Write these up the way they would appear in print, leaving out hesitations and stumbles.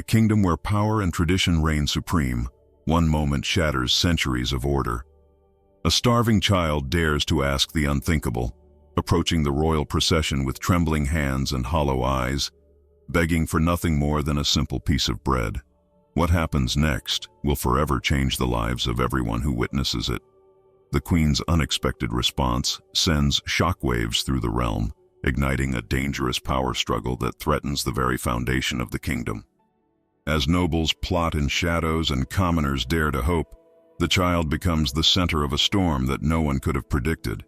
kingdom where power and tradition reign supreme, one moment shatters centuries of order. A starving child dares to ask the unthinkable, approaching the royal procession with trembling hands and hollow eyes, begging for nothing more than a simple piece of bread. What happens next will forever change the lives of everyone who witnesses it. The Queen's unexpected response sends shockwaves through the realm, igniting a dangerous power struggle that threatens the very foundation of the kingdom. As nobles plot in shadows and commoners dare to hope, the child becomes the center of a storm that no one could have predicted.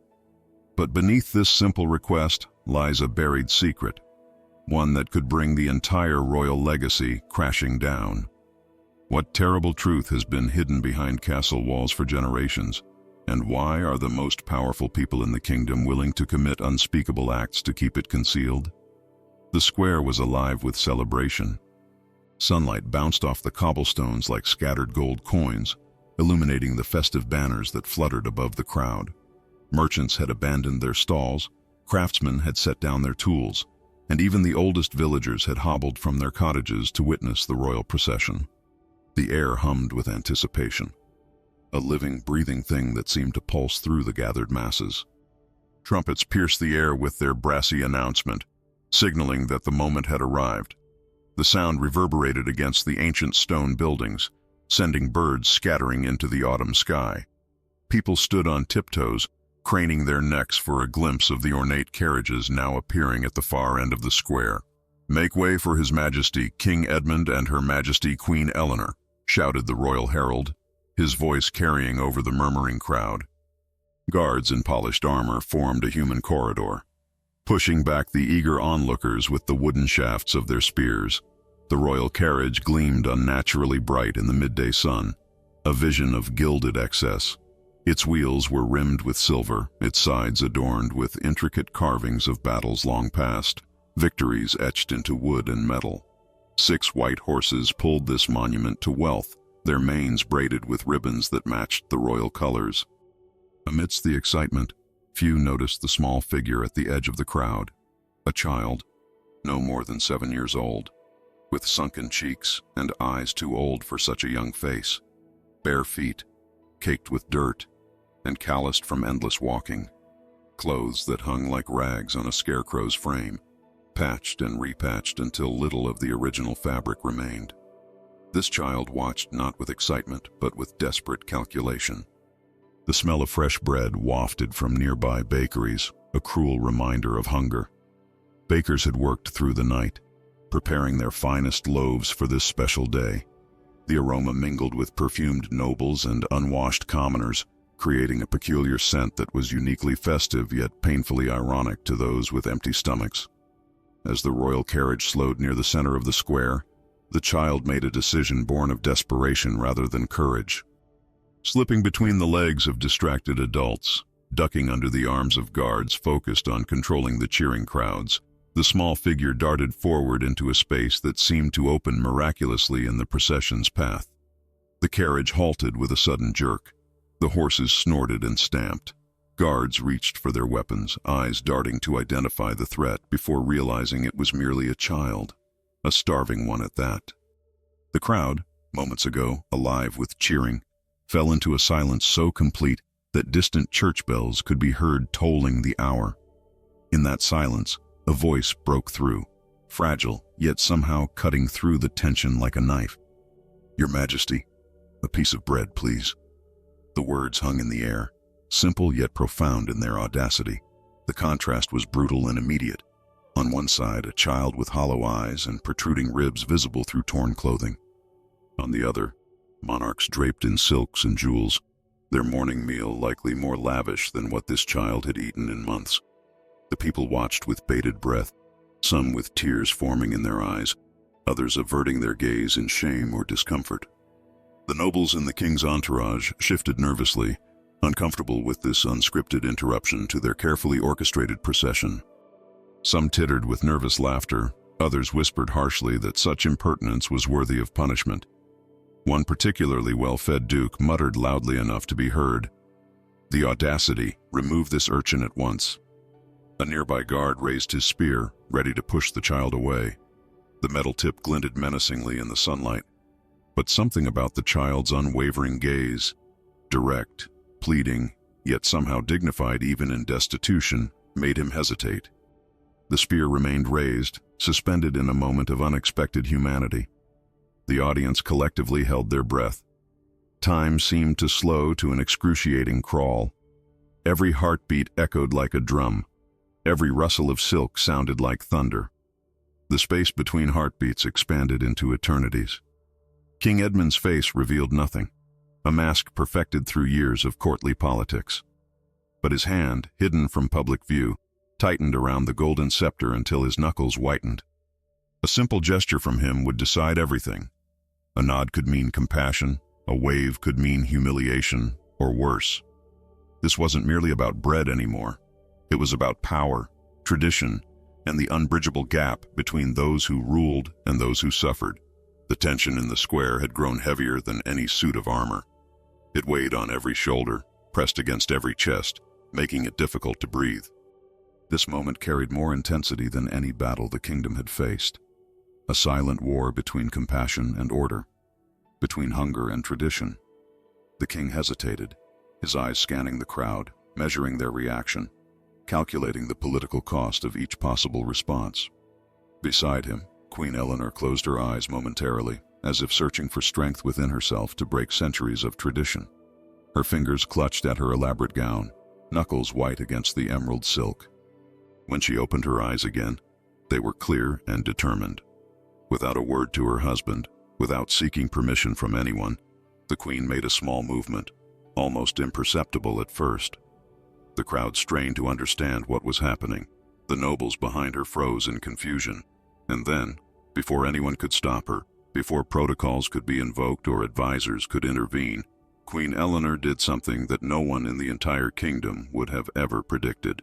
But beneath this simple request lies a buried secret, one that could bring the entire royal legacy crashing down. What terrible truth has been hidden behind castle walls for generations, and why are the most powerful people in the kingdom willing to commit unspeakable acts to keep it concealed? The square was alive with celebration. Sunlight bounced off the cobblestones like scattered gold coins, illuminating the festive banners that fluttered above the crowd. Merchants had abandoned their stalls, craftsmen had set down their tools, and even the oldest villagers had hobbled from their cottages to witness the royal procession. The air hummed with anticipation, a living, breathing thing that seemed to pulse through the gathered masses. Trumpets pierced the air with their brassy announcement, signaling that the moment had arrived. The sound reverberated against the ancient stone buildings, sending birds scattering into the autumn sky. People stood on tiptoes, craning their necks for a glimpse of the ornate carriages now appearing at the far end of the square. "Make way for His Majesty King Edmund and Her Majesty Queen Eleanor," shouted the royal herald, his voice carrying over the murmuring crowd. Guards in polished armor formed a human corridor, pushing back the eager onlookers with the wooden shafts of their spears. The royal carriage gleamed unnaturally bright in the midday sun, a vision of gilded excess. Its wheels were rimmed with silver, its sides adorned with intricate carvings of battles long past, victories etched into wood and metal. 6 white horses pulled this monument to wealth, their manes braided with ribbons that matched the royal colors. Amidst the excitement, few noticed the small figure at the edge of the crowd, a child, no more than 7 years old, with sunken cheeks and eyes too old for such a young face, bare feet, caked with dirt, and calloused from endless walking, clothes that hung like rags on a scarecrow's frame, patched and repatched until little of the original fabric remained. This child watched not with excitement, but with desperate calculation. The smell of fresh bread wafted from nearby bakeries, a cruel reminder of hunger. Bakers had worked through the night, preparing their finest loaves for this special day. The aroma mingled with perfumed nobles and unwashed commoners, creating a peculiar scent that was uniquely festive yet painfully ironic to those with empty stomachs. As the royal carriage slowed near the center of the square, the child made a decision born of desperation rather than courage. Slipping between the legs of distracted adults, ducking under the arms of guards focused on controlling the cheering crowds, the small figure darted forward into a space that seemed to open miraculously in the procession's path. The carriage halted with a sudden jerk. The horses snorted and stamped. Guards reached for their weapons, eyes darting to identify the threat before realizing it was merely a child, a starving one at that. The crowd, moments ago alive with cheering, fell into a silence so complete that distant church bells could be heard tolling the hour. In that silence, a voice broke through, fragile, yet somehow cutting through the tension like a knife. "Your Majesty, a piece of bread, please." The words hung in the air, simple yet profound in their audacity. The contrast was brutal and immediate. On one side, a child with hollow eyes and protruding ribs visible through torn clothing. On the other, monarchs draped in silks and jewels, their morning meal likely more lavish than what this child had eaten in months. The people watched with bated breath, some with tears forming in their eyes, others averting their gaze in shame or discomfort. The nobles in the king's entourage shifted nervously, uncomfortable with this unscripted interruption to their carefully orchestrated procession. Some tittered with nervous laughter, others whispered harshly that such impertinence was worthy of punishment. One particularly well-fed duke muttered loudly enough to be heard, "The audacity! Remove this urchin at once." A nearby guard raised his spear, ready to push the child away. The metal tip glinted menacingly in the sunlight, but something about the child's unwavering gaze, direct, pleading, yet somehow dignified even in destitution, made him hesitate. The spear remained raised, suspended in a moment of unexpected humanity. The audience collectively held their breath. Time seemed to slow to an excruciating crawl. Every heartbeat echoed like a drum. Every rustle of silk sounded like thunder. The space between heartbeats expanded into eternities. King Edmund's face revealed nothing, a mask perfected through years of courtly politics. But his hand, hidden from public view, tightened around the golden scepter until his knuckles whitened. A simple gesture from him would decide everything. A nod could mean compassion, a wave could mean humiliation, or worse. This wasn't merely about bread anymore. It was about power, tradition, and the unbridgeable gap between those who ruled and those who suffered. The tension in the square had grown heavier than any suit of armor. It weighed on every shoulder, pressed against every chest, making it difficult to breathe. This moment carried more intensity than any battle the kingdom had faced. A silent war between compassion and order, between hunger and tradition. The king hesitated, his eyes scanning the crowd, measuring their reaction, calculating the political cost of each possible response. Beside him, Queen Eleanor closed her eyes momentarily, as if searching for strength within herself to break centuries of tradition. Her fingers clutched at her elaborate gown, knuckles white against the emerald silk. When she opened her eyes again, they were clear and determined. Without a word to her husband, without seeking permission from anyone, the queen made a small movement, almost imperceptible at first. The crowd strained to understand what was happening. The nobles behind her froze in confusion. And then, before anyone could stop her, before protocols could be invoked or advisors could intervene, Queen Eleanor did something that no one in the entire kingdom would have ever predicted.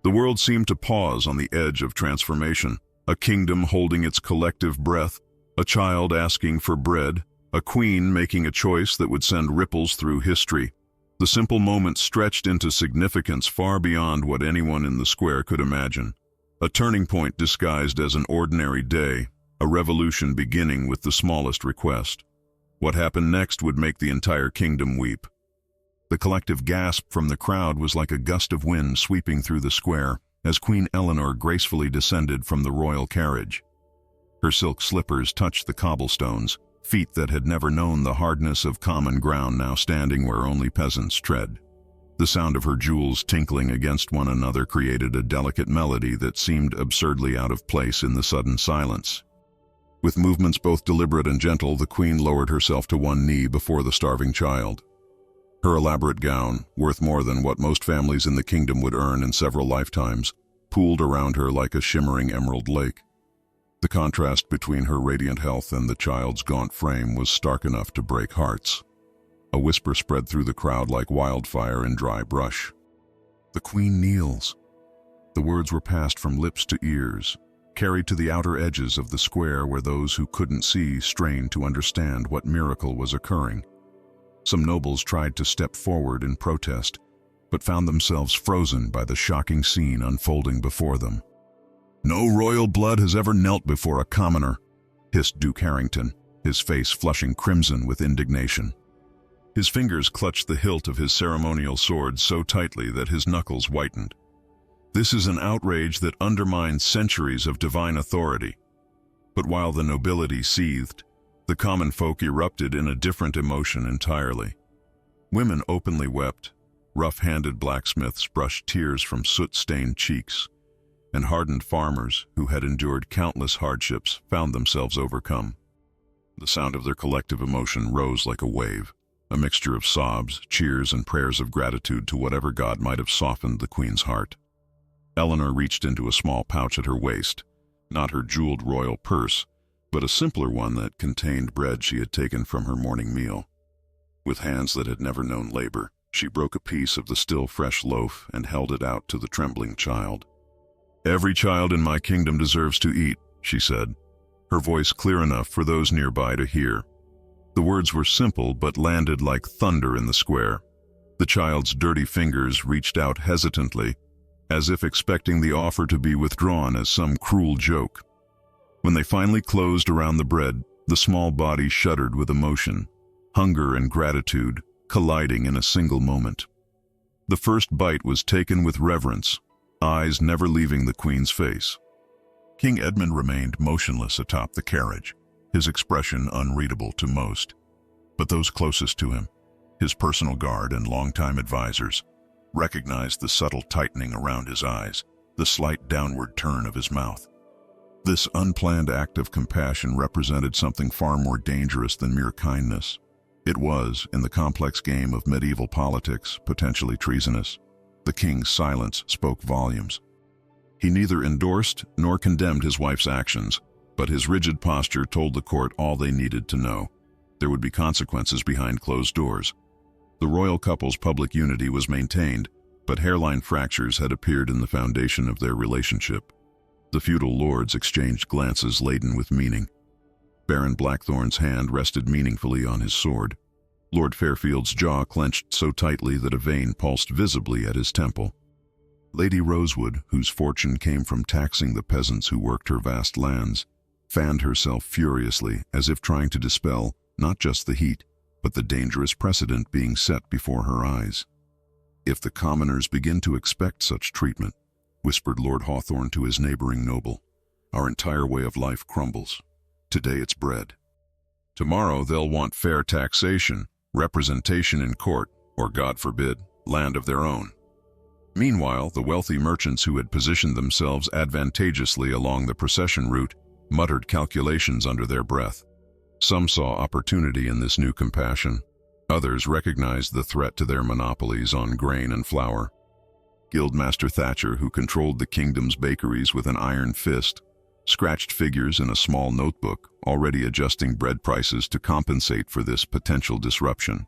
The world seemed to pause on the edge of transformation, a kingdom holding its collective breath, a child asking for bread, a queen making a choice that would send ripples through history. The simple moment stretched into significance far beyond what anyone in the square could imagine. A turning point disguised as an ordinary day, a revolution beginning with the smallest request. What happened next would make the entire kingdom weep. The collective gasp from the crowd was like a gust of wind sweeping through the square as Queen Eleanor gracefully descended from the royal carriage. Her silk slippers touched the cobblestones, feet that had never known the hardness of common ground now standing where only peasants tread. The sound of her jewels tinkling against one another created a delicate melody that seemed absurdly out of place in the sudden silence. With movements both deliberate and gentle, the queen lowered herself to one knee before the starving child. Her elaborate gown, worth more than what most families in the kingdom would earn in several lifetimes, pooled around her like a shimmering emerald lake. The contrast between her radiant health and the child's gaunt frame was stark enough to break hearts. A whisper spread through the crowd like wildfire in dry brush. "The queen kneels." The words were passed from lips to ears, carried to the outer edges of the square where those who couldn't see strained to understand what miracle was occurring. Some nobles tried to step forward in protest, but found themselves frozen by the shocking scene unfolding before them. "No royal blood has ever knelt before a commoner," hissed Duke Harrington, his face flushing crimson with indignation. His fingers clutched the hilt of his ceremonial sword so tightly that his knuckles whitened. "This is an outrage that undermines centuries of divine authority." But while the nobility seethed, the common folk erupted in a different emotion entirely. Women openly wept, rough-handed blacksmiths brushed tears from soot-stained cheeks, and hardened farmers who had endured countless hardships found themselves overcome. The sound of their collective emotion rose like a wave, a mixture of sobs, cheers, and prayers of gratitude to whatever god might have softened the queen's heart. Eleanor reached into a small pouch at her waist, not her jeweled royal purse, but a simpler one that contained bread she had taken from her morning meal. With hands that had never known labor, she broke a piece of the still fresh loaf and held it out to the trembling child. "Every child in my kingdom deserves to eat," she said, her voice clear enough for those nearby to hear. The words were simple but landed like thunder in the square. The child's dirty fingers reached out hesitantly, as if expecting the offer to be withdrawn as some cruel joke. When they finally closed around the bread, the small body shuddered with emotion, hunger and gratitude colliding in a single moment. The first bite was taken with reverence, eyes never leaving the Queen's face. King Edmund remained motionless atop the carriage, his expression unreadable to most. But those closest to him, his personal guard and longtime advisors, recognized the subtle tightening around his eyes, the slight downward turn of his mouth. This unplanned act of compassion represented something far more dangerous than mere kindness. It was, in the complex game of medieval politics, potentially treasonous. The king's silence spoke volumes. He neither endorsed nor condemned his wife's actions, but his rigid posture told the court all they needed to know. There would be consequences behind closed doors. The royal couple's public unity was maintained, but hairline fractures had appeared in the foundation of their relationship. The feudal lords exchanged glances laden with meaning. Baron Blackthorn's hand rested meaningfully on his sword. Lord Fairfield's jaw clenched so tightly that a vein pulsed visibly at his temple. Lady Rosewood, whose fortune came from taxing the peasants who worked her vast lands, fanned herself furiously as if trying to dispel not just the heat, but the dangerous precedent being set before her eyes. "If the commoners begin to expect such treatment," whispered Lord Hawthorne to his neighboring noble, "our entire way of life crumbles. Today it's bread. Tomorrow they'll want fair taxation, representation in court, or, God forbid, land of their own." Meanwhile, the wealthy merchants who had positioned themselves advantageously along the procession route muttered calculations under their breath. Some saw opportunity in this new compassion. Others recognized the threat to their monopolies on grain and flour. Guildmaster Thatcher, who controlled the kingdom's bakeries with an iron fist, scratched figures in a small notebook, already adjusting bread prices to compensate for this potential disruption.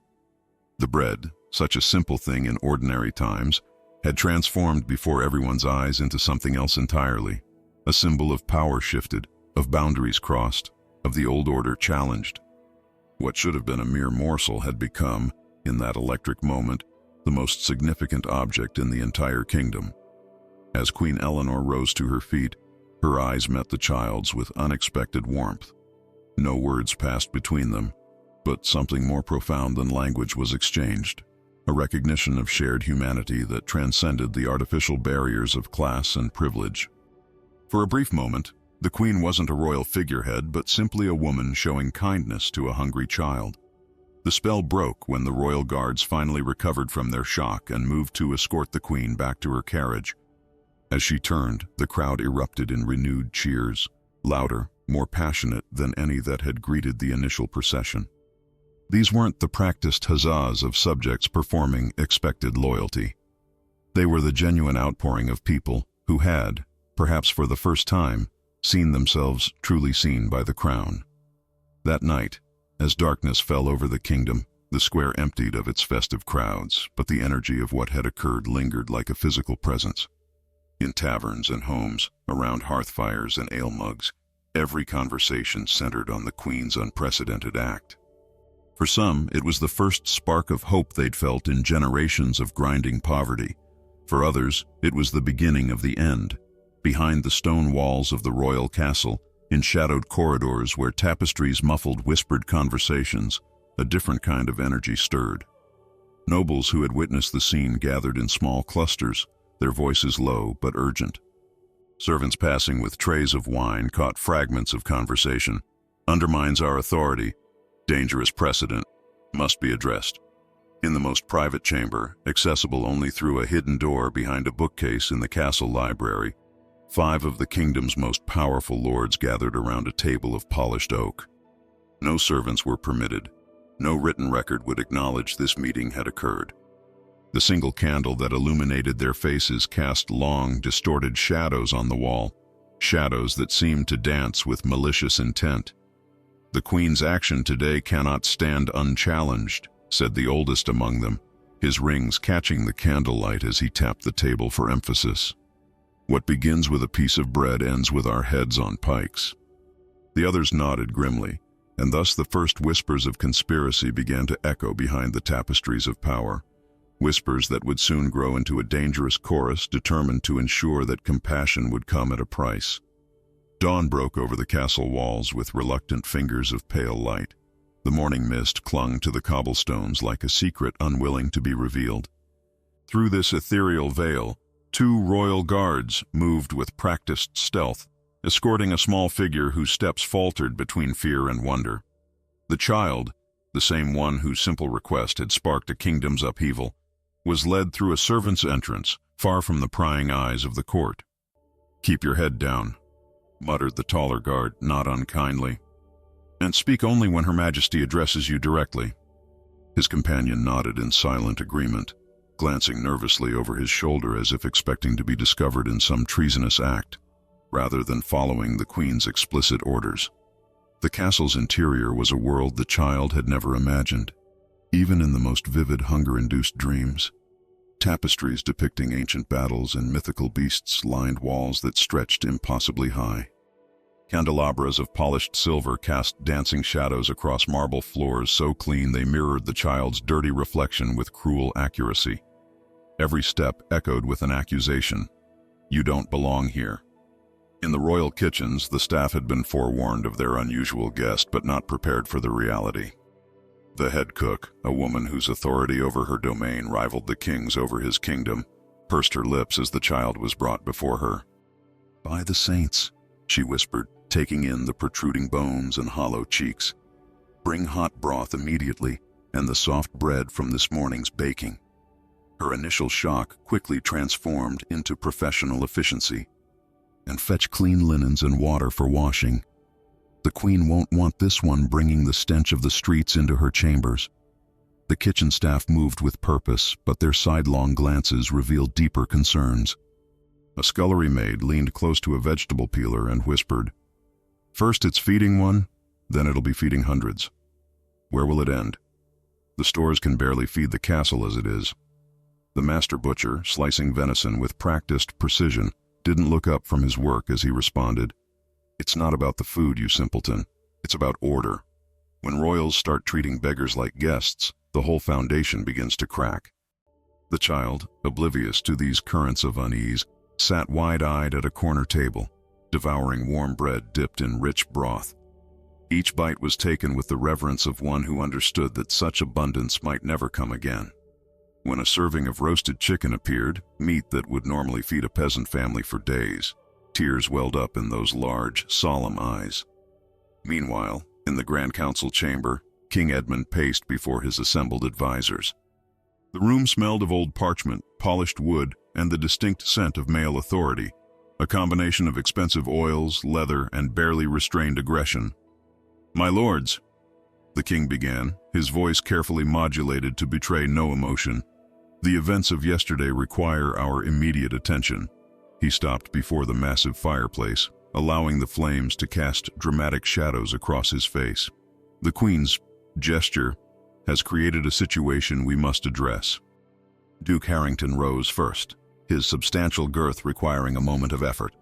The bread, such a simple thing in ordinary times, had transformed before everyone's eyes into something else entirely, a symbol of power shifted, of boundaries crossed, of the old order challenged. What should have been a mere morsel had become, in that electric moment, the most significant object in the entire kingdom. As Queen Eleanor rose to her feet, her eyes met the child's with unexpected warmth. No words passed between them, but something more profound than language was exchanged, a recognition of shared humanity that transcended the artificial barriers of class and privilege. For a brief moment, the Queen wasn't a royal figurehead, but simply a woman showing kindness to a hungry child. The spell broke when the royal guards finally recovered from their shock and moved to escort the Queen back to her carriage. As she turned, the crowd erupted in renewed cheers, louder, more passionate than any that had greeted the initial procession. These weren't the practiced huzzas of subjects performing expected loyalty. They were the genuine outpouring of people who had, perhaps for the first time, seen themselves truly seen by the crown. That night, as darkness fell over the kingdom, the square emptied of its festive crowds, but the energy of what had occurred lingered like a physical presence. In taverns and homes, around hearth fires and ale mugs, every conversation centered on the Queen's unprecedented act. For some, it was the first spark of hope they'd felt in generations of grinding poverty. For others, it was the beginning of the end. Behind the stone walls of the royal castle, in shadowed corridors where tapestries muffled whispered conversations, a different kind of energy stirred. Nobles who had witnessed the scene gathered in small clusters, their voices low but urgent. Servants passing with trays of wine caught fragments of conversation. "Undermines our authority. Dangerous precedent. Must be addressed." In the most private chamber, accessible only through a hidden door behind a bookcase in the castle library, 5 of the kingdom's most powerful lords gathered around a table of polished oak. No servants were permitted. No written record would acknowledge this meeting had occurred. The single candle that illuminated their faces cast long, distorted shadows on the wall, shadows that seemed to dance with malicious intent. "The Queen's action today cannot stand unchallenged," said the oldest among them, his rings catching the candlelight as he tapped the table for emphasis. "What begins with a piece of bread ends with our heads on pikes." The others nodded grimly, and thus the first whispers of conspiracy began to echo behind the tapestries of power, whispers that would soon grow into a dangerous chorus determined to ensure that compassion would come at a price. Dawn broke over the castle walls with reluctant fingers of pale light. The morning mist clung to the cobblestones like a secret unwilling to be revealed. Through this ethereal veil, 2 royal guards moved with practiced stealth, escorting a small figure whose steps faltered between fear and wonder. The child, the same one whose simple request had sparked a kingdom's upheaval, was led through a servant's entrance, far from the prying eyes of the court. "Keep your head down," muttered the taller guard, not unkindly, "and speak only when Her Majesty addresses you directly." His companion nodded in silent agreement, glancing nervously over his shoulder as if expecting to be discovered in some treasonous act, rather than following the Queen's explicit orders. The castle's interior was a world the child had never imagined, even in the most vivid hunger-induced dreams. Tapestries depicting ancient battles and mythical beasts lined walls that stretched impossibly high. Candelabras of polished silver cast dancing shadows across marble floors so clean they mirrored the child's dirty reflection with cruel accuracy. Every step echoed with an accusation: "You don't belong here." In the royal kitchens, the staff had been forewarned of their unusual guest, but not prepared for the reality. The head cook, a woman whose authority over her domain rivaled the king's over his kingdom, pursed her lips as the child was brought before her. "By the saints," she whispered, taking in the protruding bones and hollow cheeks. "Bring hot broth immediately, and the soft bread from this morning's baking." Her initial shock quickly transformed into professional efficiency. "And fetch clean linens and water for washing. The Queen won't want this one bringing the stench of the streets into her chambers." The kitchen staff moved with purpose, but their sidelong glances revealed deeper concerns. A scullery maid leaned close to a vegetable peeler and whispered, "First it's feeding one, then it'll be feeding hundreds. Where will it end? The stores can barely feed the castle as it is." The master butcher, slicing venison with practiced precision, didn't look up from his work as he responded, "It's not about the food, you simpleton. It's about order. When royals start treating beggars like guests, the whole foundation begins to crack." The child, oblivious to these currents of unease, sat wide-eyed at a corner table, devouring warm bread dipped in rich broth. Each bite was taken with the reverence of one who understood that such abundance might never come again. When a serving of roasted chicken appeared, meat that would normally feed a peasant family for days, tears welled up in those large, solemn eyes. Meanwhile, in the Grand Council chamber, King Edmund paced before his assembled advisors. The room smelled of old parchment, polished wood, and the distinct scent of male authority, a combination of expensive oils, leather, and barely restrained aggression. "My lords," the king began, his voice carefully modulated to betray no emotion, "the events of yesterday require our immediate attention." He stopped before the massive fireplace, allowing the flames to cast dramatic shadows across his face. "The Queen's gesture has created a situation we must address." Duke Harrington rose first, his substantial girth requiring a moment of effort.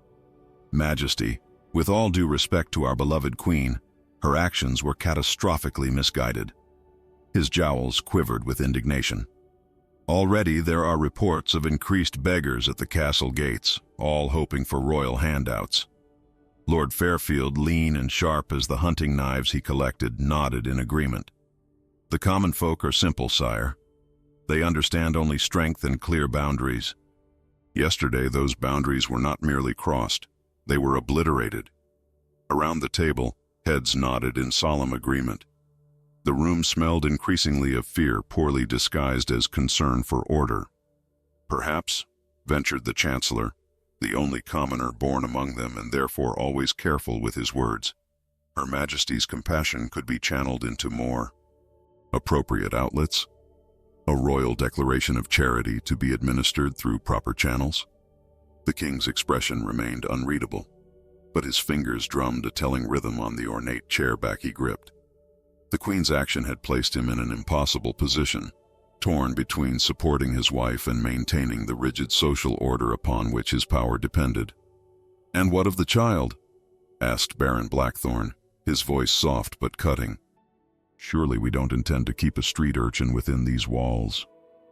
"Majesty, with all due respect to our beloved Queen, her actions were catastrophically misguided." His jowls quivered with indignation. "Already there are reports of increased beggars at the castle gates, all hoping for royal handouts." Lord Fairfield, lean and sharp as the hunting knives he collected, nodded in agreement. "The common folk are simple, sire. They understand only strength and clear boundaries. Yesterday those boundaries were not merely crossed, they were obliterated." Around the table, heads nodded in solemn agreement. The room smelled increasingly of fear, poorly disguised as concern for order. "Perhaps," ventured the Chancellor, the only commoner born among them and therefore always careful with his words, "Her Majesty's compassion could be channeled into more appropriate outlets, a royal declaration of charity to be administered through proper channels." The king's expression remained unreadable, but his fingers drummed a telling rhythm on the ornate chair back he gripped. The Queen's action had placed him in an impossible position, torn between supporting his wife and maintaining the rigid social order upon which his power depended. "And what of the child?" asked Baron Blackthorne, his voice soft but cutting. "Surely we don't intend to keep a street urchin within these walls.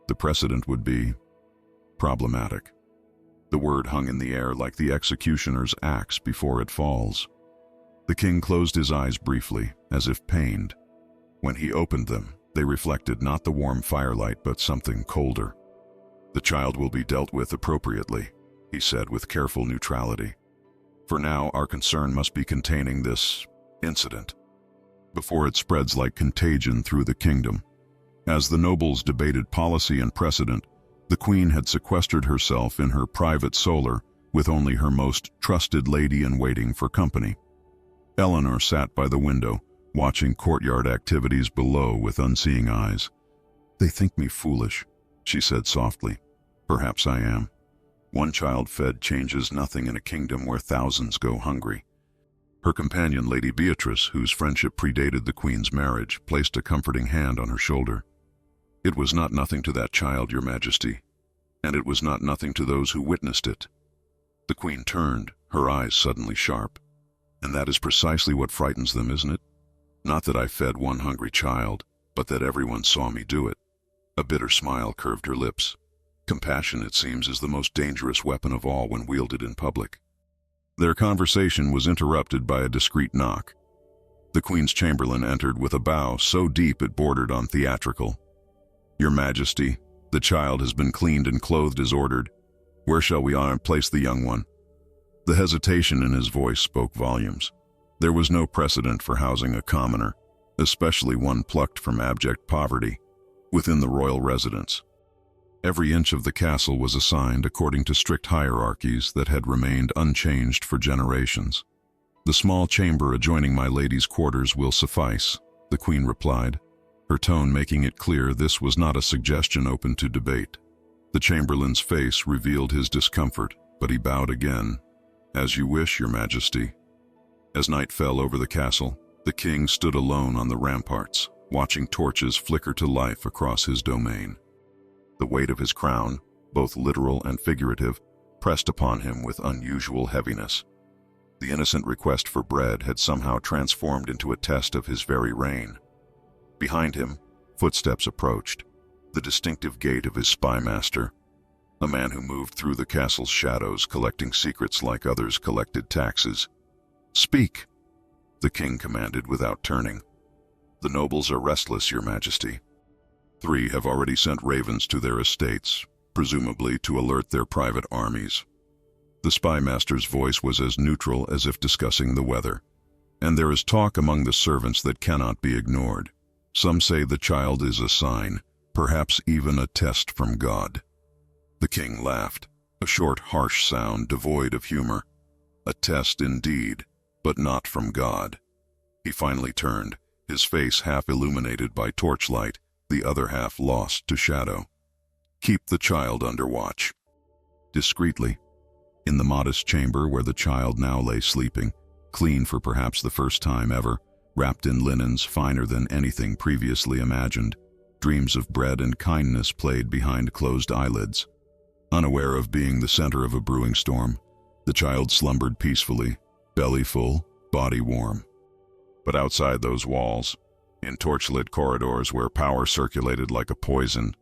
The precedent would be problematic." The word hung in the air like the executioner's axe before it falls. The king closed his eyes briefly, as if pained. When he opened them, they reflected not the warm firelight but something colder. "The child will be dealt with appropriately," he said with careful neutrality. "For now, our concern must be containing this incident before it spreads like contagion through the kingdom." As the nobles debated policy and precedent, the queen had sequestered herself in her private solar with only her most trusted lady-in-waiting for company. Eleanor sat by the window, watching courtyard activities below with unseeing eyes. "They think me foolish," she said softly. "Perhaps I am. One child fed changes nothing in a kingdom where thousands go hungry." Her companion, Lady Beatrice, whose friendship predated the queen's marriage, placed a comforting hand on her shoulder. "It was not nothing to that child, Your Majesty, and it was not nothing to those who witnessed it." The queen turned, her eyes suddenly sharp. "And that is precisely what frightens them, isn't it? Not that I fed one hungry child, but that everyone saw me do it." A bitter smile curved her lips. "Compassion, it seems, is the most dangerous weapon of all when wielded in public." Their conversation was interrupted by a discreet knock. The Queen's chamberlain entered with a bow so deep it bordered on theatrical. "Your Majesty, the child has been cleaned and clothed as ordered. Where shall we place the young one?" The hesitation in his voice spoke volumes. There was no precedent for housing a commoner, especially one plucked from abject poverty, within the royal residence. Every inch of the castle was assigned according to strict hierarchies that had remained unchanged for generations. "The small chamber adjoining my lady's quarters will suffice," the Queen replied, her tone making it clear this was not a suggestion open to debate. The chamberlain's face revealed his discomfort, but he bowed again. "As you wish, Your Majesty." As night fell over the castle, the king stood alone on the ramparts, watching torches flicker to life across his domain. The weight of his crown, both literal and figurative, pressed upon him with unusual heaviness. The innocent request for bread had somehow transformed into a test of his very reign. Behind him, footsteps approached, the distinctive gait of his spymaster, a man who moved through the castle's shadows collecting secrets like others collected taxes. "Speak," the king commanded without turning. "The nobles are restless, Your Majesty. 3 have already sent ravens to their estates, presumably to alert their private armies." The spymaster's voice was as neutral as if discussing the weather. "And there is talk among the servants that cannot be ignored. Some say the child is a sign, perhaps even a test from God." The king laughed, a short, harsh sound devoid of humor. "A test indeed, but not from God." He finally turned, his face half illuminated by torchlight, the other half lost to shadow. "Keep the child under watch." Discreetly, in the modest chamber where the child now lay sleeping, clean for perhaps the first time ever, wrapped in linens finer than anything previously imagined, dreams of bread and kindness played behind closed eyelids. Unaware of being the center of a brewing storm, the child slumbered peacefully, belly full, body warm. But outside those walls, in torchlit corridors where power circulated like a poison,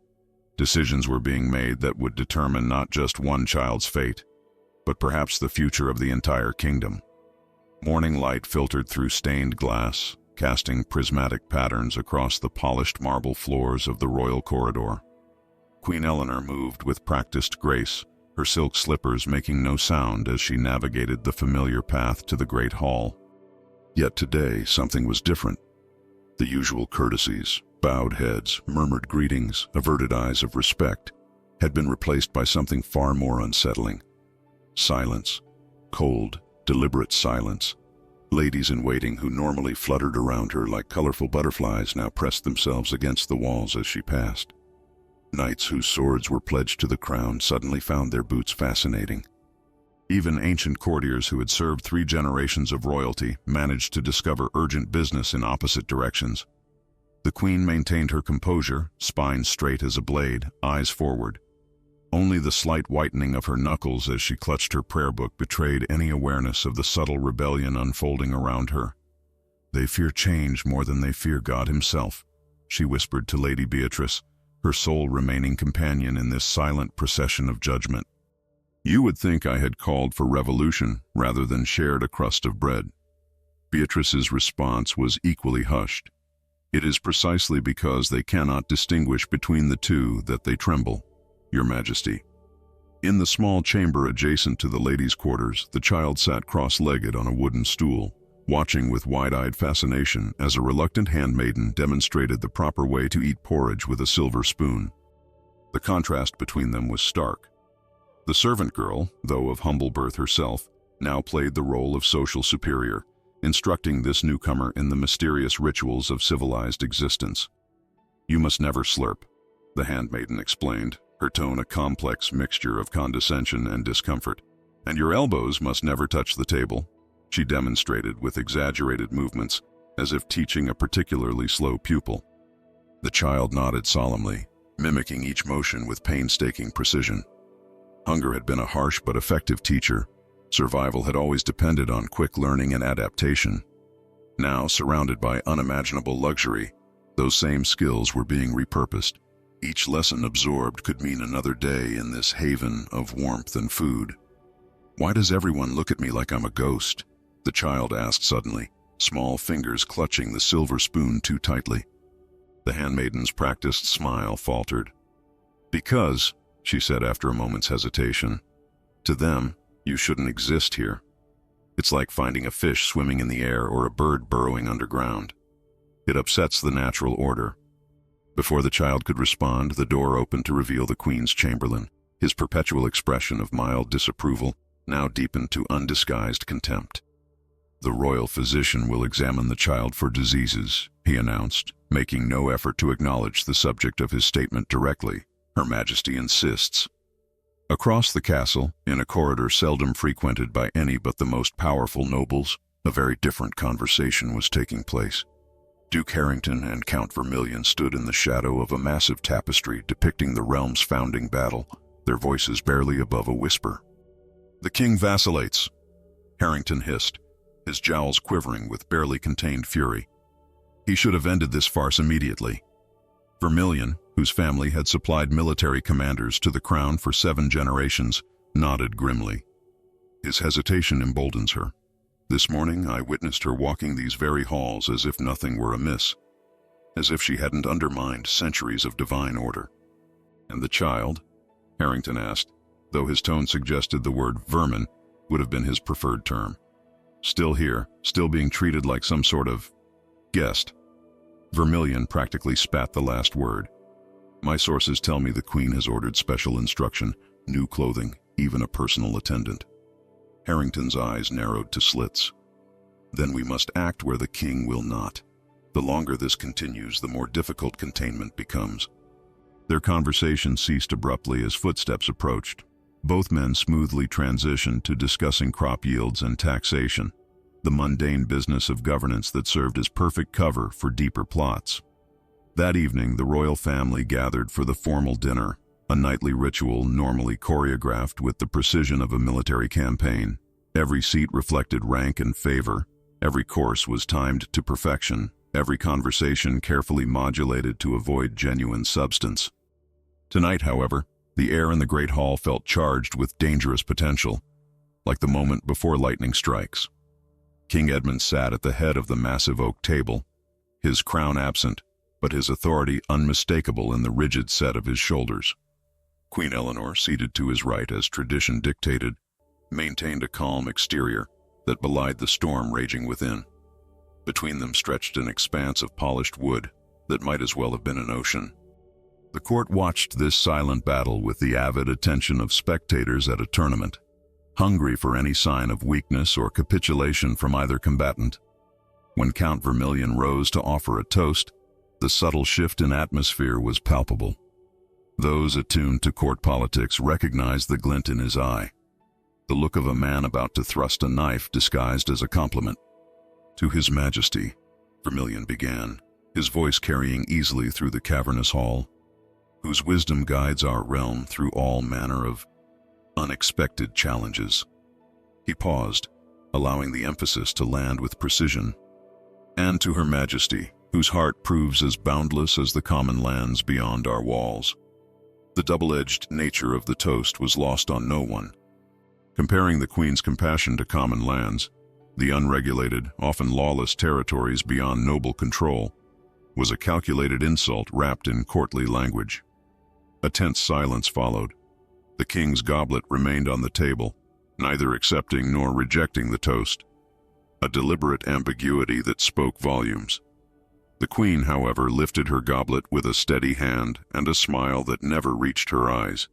decisions were being made that would determine not just one child's fate, but perhaps the future of the entire kingdom. Morning light filtered through stained glass, casting prismatic patterns across the polished marble floors of the royal corridor. Queen Eleanor moved with practiced grace, her silk slippers making no sound as she navigated the familiar path to the great hall. Yet today, something was different. The usual courtesies, bowed heads, murmured greetings, averted eyes of respect, had been replaced by something far more unsettling. Silence. Cold, deliberate silence. Ladies-in-waiting who normally fluttered around her like colorful butterflies now pressed themselves against the walls as she passed. Knights whose swords were pledged to the crown suddenly found their boots fascinating. Even ancient courtiers who had served 3 generations of royalty managed to discover urgent business in opposite directions. The queen maintained her composure, spine straight as a blade, eyes forward. Only the slight whitening of her knuckles as she clutched her prayer book betrayed any awareness of the subtle rebellion unfolding around her. "They fear change more than they fear God himself," she whispered to Lady Beatrice, her sole remaining companion in this silent procession of judgment. You would think I had called for revolution rather than shared a crust of bread. Beatrice's response was equally hushed. It is precisely because they cannot distinguish between the two that they tremble, Your Majesty. In the small chamber adjacent to the ladies' quarters, the child sat cross-legged on a wooden stool, watching with wide-eyed fascination as a reluctant handmaiden demonstrated the proper way to eat porridge with a silver spoon. The contrast between them was stark. The servant girl, though of humble birth herself, now played the role of social superior, instructing this newcomer in the mysterious rituals of civilized existence. "You must never slurp," the handmaiden explained, her tone a complex mixture of condescension and discomfort. "And your elbows must never touch the table," she demonstrated with exaggerated movements, as if teaching a particularly slow pupil. The child nodded solemnly, mimicking each motion with painstaking precision. Hunger had been a harsh but effective teacher. Survival had always depended on quick learning and adaptation. Now, surrounded by unimaginable luxury, those same skills were being repurposed. Each lesson absorbed could mean another day in this haven of warmth and food. "Why does everyone look at me like I'm a ghost?" the child asked suddenly, small fingers clutching the silver spoon too tightly. The handmaiden's practiced smile faltered. "Because," she said after a moment's hesitation, "to them, you shouldn't exist here. It's like finding a fish swimming in the air or a bird burrowing underground. It upsets the natural order." Before the child could respond, the door opened to reveal the Queen's Chamberlain, his perpetual expression of mild disapproval now deepened to undisguised contempt. "The royal physician will examine the child for diseases," he announced, making no effort to acknowledge the subject of his statement directly. "Her Majesty insists." Across the castle, in a corridor seldom frequented by any but the most powerful nobles, a very different conversation was taking place. Duke Harrington and Count Vermillion stood in the shadow of a massive tapestry depicting the realm's founding battle, their voices barely above a whisper. "The king vacillates," Harrington hissed, his jowls quivering with barely contained fury. "He should have ended this farce immediately." Vermillion, whose family had supplied military commanders to the crown for 7 generations, nodded grimly. His hesitation emboldens her. "This morning I witnessed her walking these very halls as if nothing were amiss, as if she hadn't undermined centuries of divine order." "And the child?" Harrington asked, though his tone suggested the word vermin would have been his preferred term. "Still here, still being treated like some sort of guest." Vermillion practically spat the last word. "My sources tell me the Queen has ordered special instruction, new clothing, even a personal attendant." Harrington's eyes narrowed to slits. "Then we must act where the king will not. The longer this continues, the more difficult containment becomes." Their conversation ceased abruptly as footsteps approached. Both men smoothly transitioned to discussing crop yields and taxation, the mundane business of governance that served as perfect cover for deeper plots. That evening, the royal family gathered for the formal dinner, a nightly ritual normally choreographed with the precision of a military campaign. Every seat reflected rank and favor, every course was timed to perfection, every conversation carefully modulated to avoid genuine substance. Tonight, however, the air in the great hall felt charged with dangerous potential, like the moment before lightning strikes. King Edmund sat at the head of the massive oak table, his crown absent, but his authority unmistakable in the rigid set of his shoulders. Queen Eleanor, seated to his right as tradition dictated, maintained a calm exterior that belied the storm raging within. Between them stretched an expanse of polished wood that might as well have been an ocean. The court watched this silent battle with the avid attention of spectators at a tournament, hungry for any sign of weakness or capitulation from either combatant. When Count Vermillion rose to offer a toast, the subtle shift in atmosphere was palpable. Those attuned to court politics recognized the glint in his eye, the look of a man about to thrust a knife disguised as a compliment. "To His Majesty," Vermillion began, his voice carrying easily through the cavernous hall, "whose wisdom guides our realm through all manner of unexpected challenges." He paused, allowing the emphasis to land with precision. "And to Her Majesty, whose heart proves as boundless as the common lands beyond our walls." The double-edged nature of the toast was lost on no one, Comparing the queen's compassion to common lands, the unregulated, often lawless territories beyond noble control, was a calculated insult wrapped in courtly language. A tense silence followed. The king's goblet remained on the table, neither accepting nor rejecting the toast. A deliberate ambiguity that spoke volumes. The queen, however, lifted her goblet with a steady hand and a smile that never reached her eyes.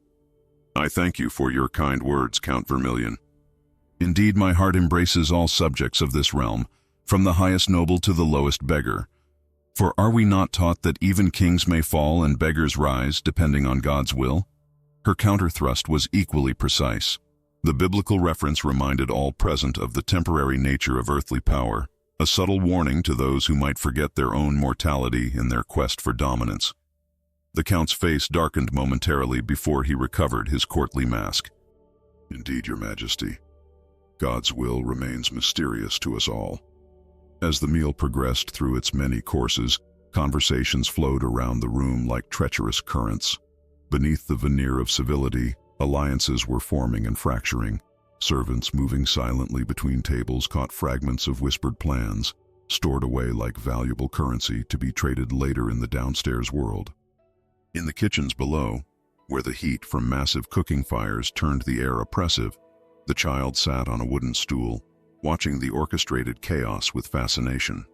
"I thank you for your kind words, Count Vermillion. Indeed, my heart embraces all subjects of this realm, from the highest noble to the lowest beggar. For are we not taught that even kings may fall and beggars rise, depending on God's will?" Her counterthrust was equally precise. The biblical reference reminded all present of the temporary nature of earthly power, a subtle warning to those who might forget their own mortality in their quest for dominance. The Count's face darkened momentarily before he recovered his courtly mask. "Indeed, Your Majesty, God's will remains mysterious to us all." As the meal progressed through its many courses, conversations flowed around the room like treacherous currents. Beneath the veneer of civility, alliances were forming and fracturing. Servants moving silently between tables caught fragments of whispered plans, stored away like valuable currency to be traded later in the downstairs world. In the kitchens below, where the heat from massive cooking fires turned the air oppressive, the child sat on a wooden stool, watching the orchestrated chaos with fascination.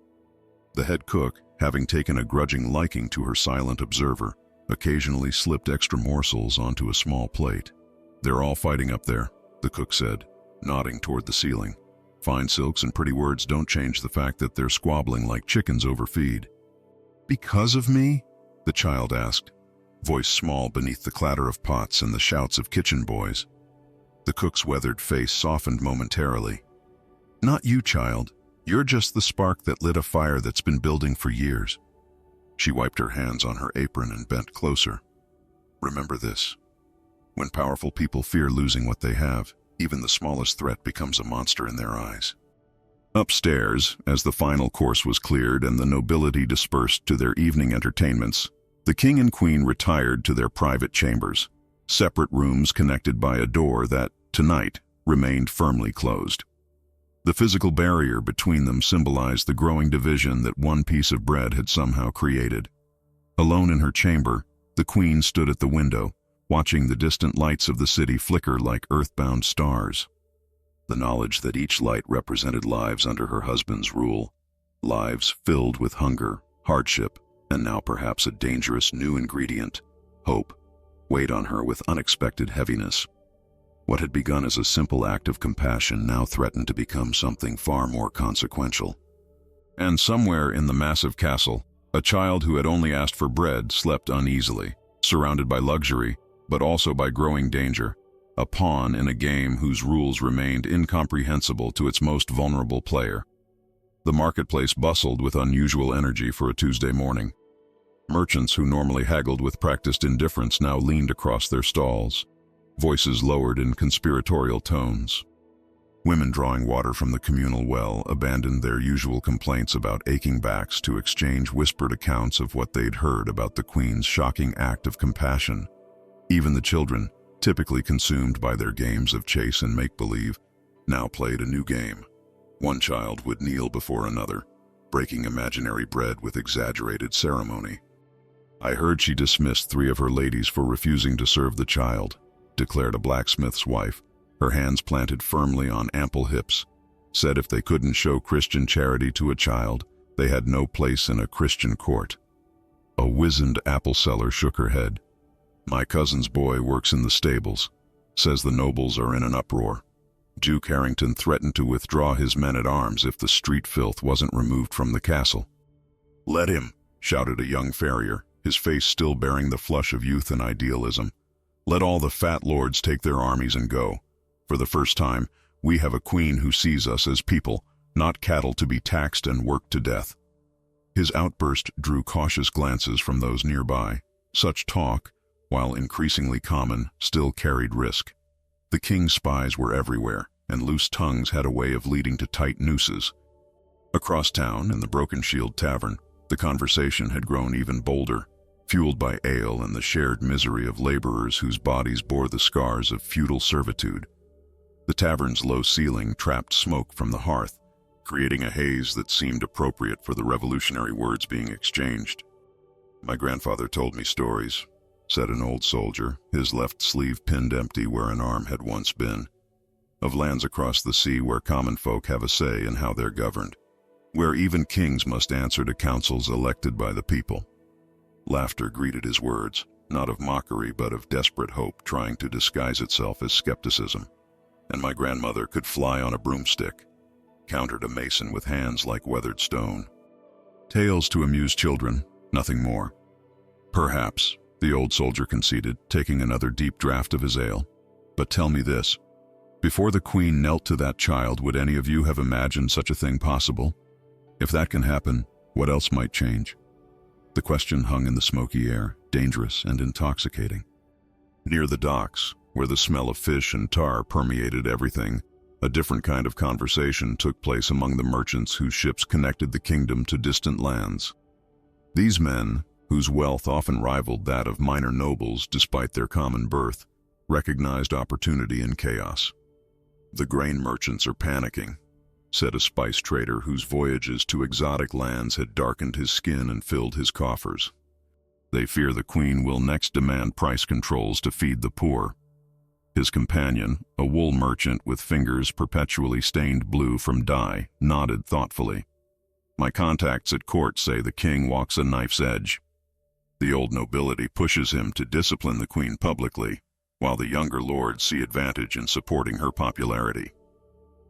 The head cook, having taken a grudging liking to her silent observer, occasionally slipped extra morsels onto a small plate. "They're all fighting up there," the cook said, nodding toward the ceiling. "Fine silks and pretty words don't change the fact that they're squabbling like chickens over feed." "Because of me?" the child asked, voice small beneath the clatter of pots and the shouts of kitchen boys. The cook's weathered face softened momentarily. "Not you, child. You're just the spark that lit a fire that's been building for years." She wiped her hands on her apron and bent closer. "Remember this. When powerful people fear losing what they have, even the smallest threat becomes a monster in their eyes." Upstairs, as the final course was cleared and the nobility dispersed to their evening entertainments, the king and queen retired to their private chambers, separate rooms connected by a door that, tonight, remained firmly closed. The physical barrier between them symbolized the growing division that one piece of bread had somehow created. Alone in her chamber, the queen stood at the window, watching the distant lights of the city flicker like earthbound stars. The knowledge that each light represented lives under her husband's rule, lives filled with hunger, hardship, and now perhaps a dangerous new ingredient, hope, weighed on her with unexpected heaviness. What had begun as a simple act of compassion now threatened to become something far more consequential. And somewhere in the massive castle, a child who had only asked for bread slept uneasily, surrounded by luxury, but also by growing danger, a pawn in a game whose rules remained incomprehensible to its most vulnerable player. The marketplace bustled with unusual energy for a Tuesday morning. Merchants who normally haggled with practiced indifference now leaned across their stalls, voices lowered in conspiratorial tones. Women drawing water from the communal well abandoned their usual complaints about aching backs to exchange whispered accounts of what they'd heard about the queen's shocking act of compassion. Even the children, typically consumed by their games of chase and make-believe, now played a new game. One child would kneel before another, breaking imaginary bread with exaggerated ceremony. "I heard she dismissed 3 of her ladies for refusing to serve the child," declared a blacksmith's wife, her hands planted firmly on ample hips, said if they couldn't show Christian charity to a child, they had no place in a Christian court. A wizened apple seller shook her head. "My cousin's boy works in the stables, says the nobles are in an uproar. Duke Harrington threatened to withdraw his men-at-arms if the street filth wasn't removed from the castle." "Let him," shouted a young farrier, his face still bearing the flush of youth and idealism. "Let all the fat lords take their armies and go. For the first time, we have a queen who sees us as people, not cattle to be taxed and worked to death." His outburst drew cautious glances from those nearby. Such talk, while increasingly common, still carried risk. The king's spies were everywhere, and loose tongues had a way of leading to tight nooses. Across town, in the Broken Shield Tavern, the conversation had grown even bolder, fueled by ale and the shared misery of laborers whose bodies bore the scars of feudal servitude. The tavern's low ceiling trapped smoke from the hearth, creating a haze that seemed appropriate for the revolutionary words being exchanged. "My grandfather told me stories," said an old soldier, his left sleeve pinned empty where an arm had once been, "of lands across the sea where common folk have a say in how they're governed, where even kings must answer to councils elected by the people." Laughter greeted his words, not of mockery but of desperate hope trying to disguise itself as skepticism. "And my grandmother could fly on a broomstick," countered a mason with hands like weathered stone. "Tales to amuse children, nothing more." "Perhaps," the old soldier conceded, taking another deep draught of his ale. "But tell me this. Before the Queen knelt to that child, would any of you have imagined such a thing possible? If that can happen, what else might change?" The question hung in the smoky air, dangerous and intoxicating. Near the docks, where the smell of fish and tar permeated everything, a different kind of conversation took place among the merchants whose ships connected the kingdom to distant lands. These men, whose wealth often rivaled that of minor nobles despite their common birth, recognized opportunity in chaos. "The grain merchants are panicking," said a spice trader whose voyages to exotic lands had darkened his skin and filled his coffers. "They fear the Queen will next demand price controls to feed the poor." His companion, a wool merchant with fingers perpetually stained blue from dye, nodded thoughtfully. "My contacts at court say the king walks a knife's edge. The old nobility pushes him to discipline the Queen publicly, while the younger lords see advantage in supporting her popularity.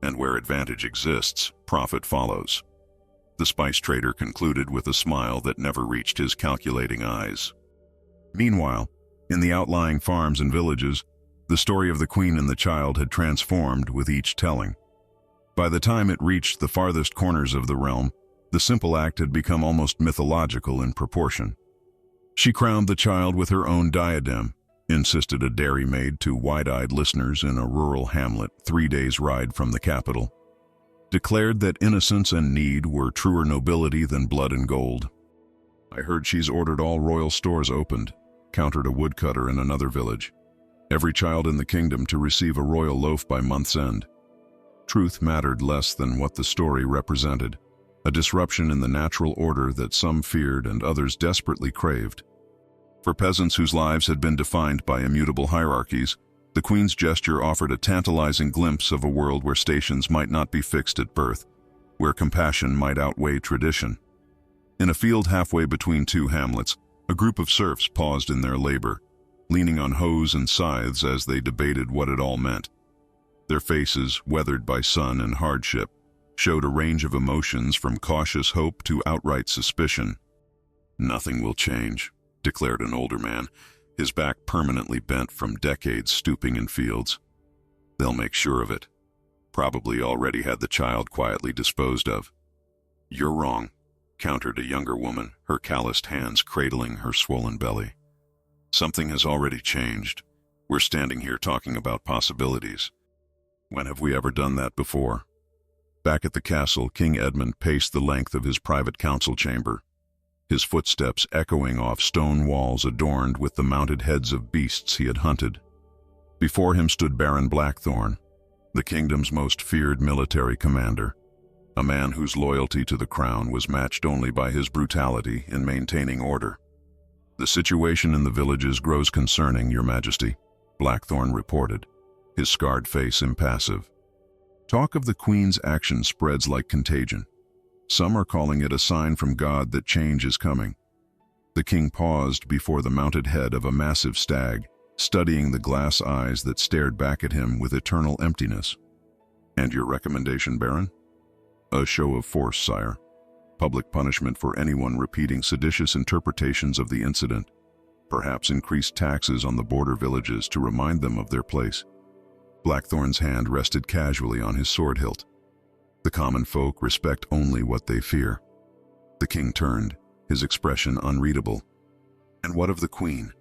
And where advantage exists, profit follows." The spice trader concluded with a smile that never reached his calculating eyes. Meanwhile, in the outlying farms and villages, the story of the Queen and the child had transformed with each telling. By the time it reached the farthest corners of the realm, the simple act had become almost mythological in proportion. "She crowned the child with her own diadem," insisted a dairymaid to wide-eyed listeners in a rural hamlet 3 days' ride from the capital. "Declared that innocence and need were truer nobility than blood and gold." "I heard she's ordered all royal stores opened," countered a woodcutter in another village. "Every child in the kingdom to receive a royal loaf by month's end." Truth mattered less than what the story represented, a disruption in the natural order that some feared and others desperately craved. For peasants whose lives had been defined by immutable hierarchies, the Queen's gesture offered a tantalizing glimpse of a world where stations might not be fixed at birth, where compassion might outweigh tradition. In a field halfway between two hamlets, a group of serfs paused in their labor, leaning on hoes and scythes as they debated what it all meant. Their faces, weathered by sun and hardship, showed a range of emotions from cautious hope to outright suspicion. "Nothing will change," declared an older man, his back permanently bent from decades stooping in fields. "They'll make sure of it. Probably already had the child quietly disposed of." "You're wrong," countered a younger woman, her calloused hands cradling her swollen belly. "Something has already changed. We're standing here talking about possibilities. When have we ever done that before?" Back at the castle, King Edmund paced the length of his private council chamber, his footsteps echoing off stone walls adorned with the mounted heads of beasts he had hunted. Before him stood Baron Blackthorne, the kingdom's most feared military commander, a man whose loyalty to the crown was matched only by his brutality in maintaining order. "The situation in the villages grows concerning, Your Majesty," Blackthorne reported, his scarred face impassive. "Talk of the Queen's action spreads like contagion. Some are calling it a sign from God that change is coming." The king paused before the mounted head of a massive stag, studying the glass eyes that stared back at him with eternal emptiness. "And your recommendation, Baron?" "A show of force, sire. Public punishment for anyone repeating seditious interpretations of the incident. Perhaps increased taxes on the border villages to remind them of their place." Blackthorne's hand rested casually on his sword hilt. "The common folk respect only what they fear." The king turned, his expression unreadable. "And what of the Queen?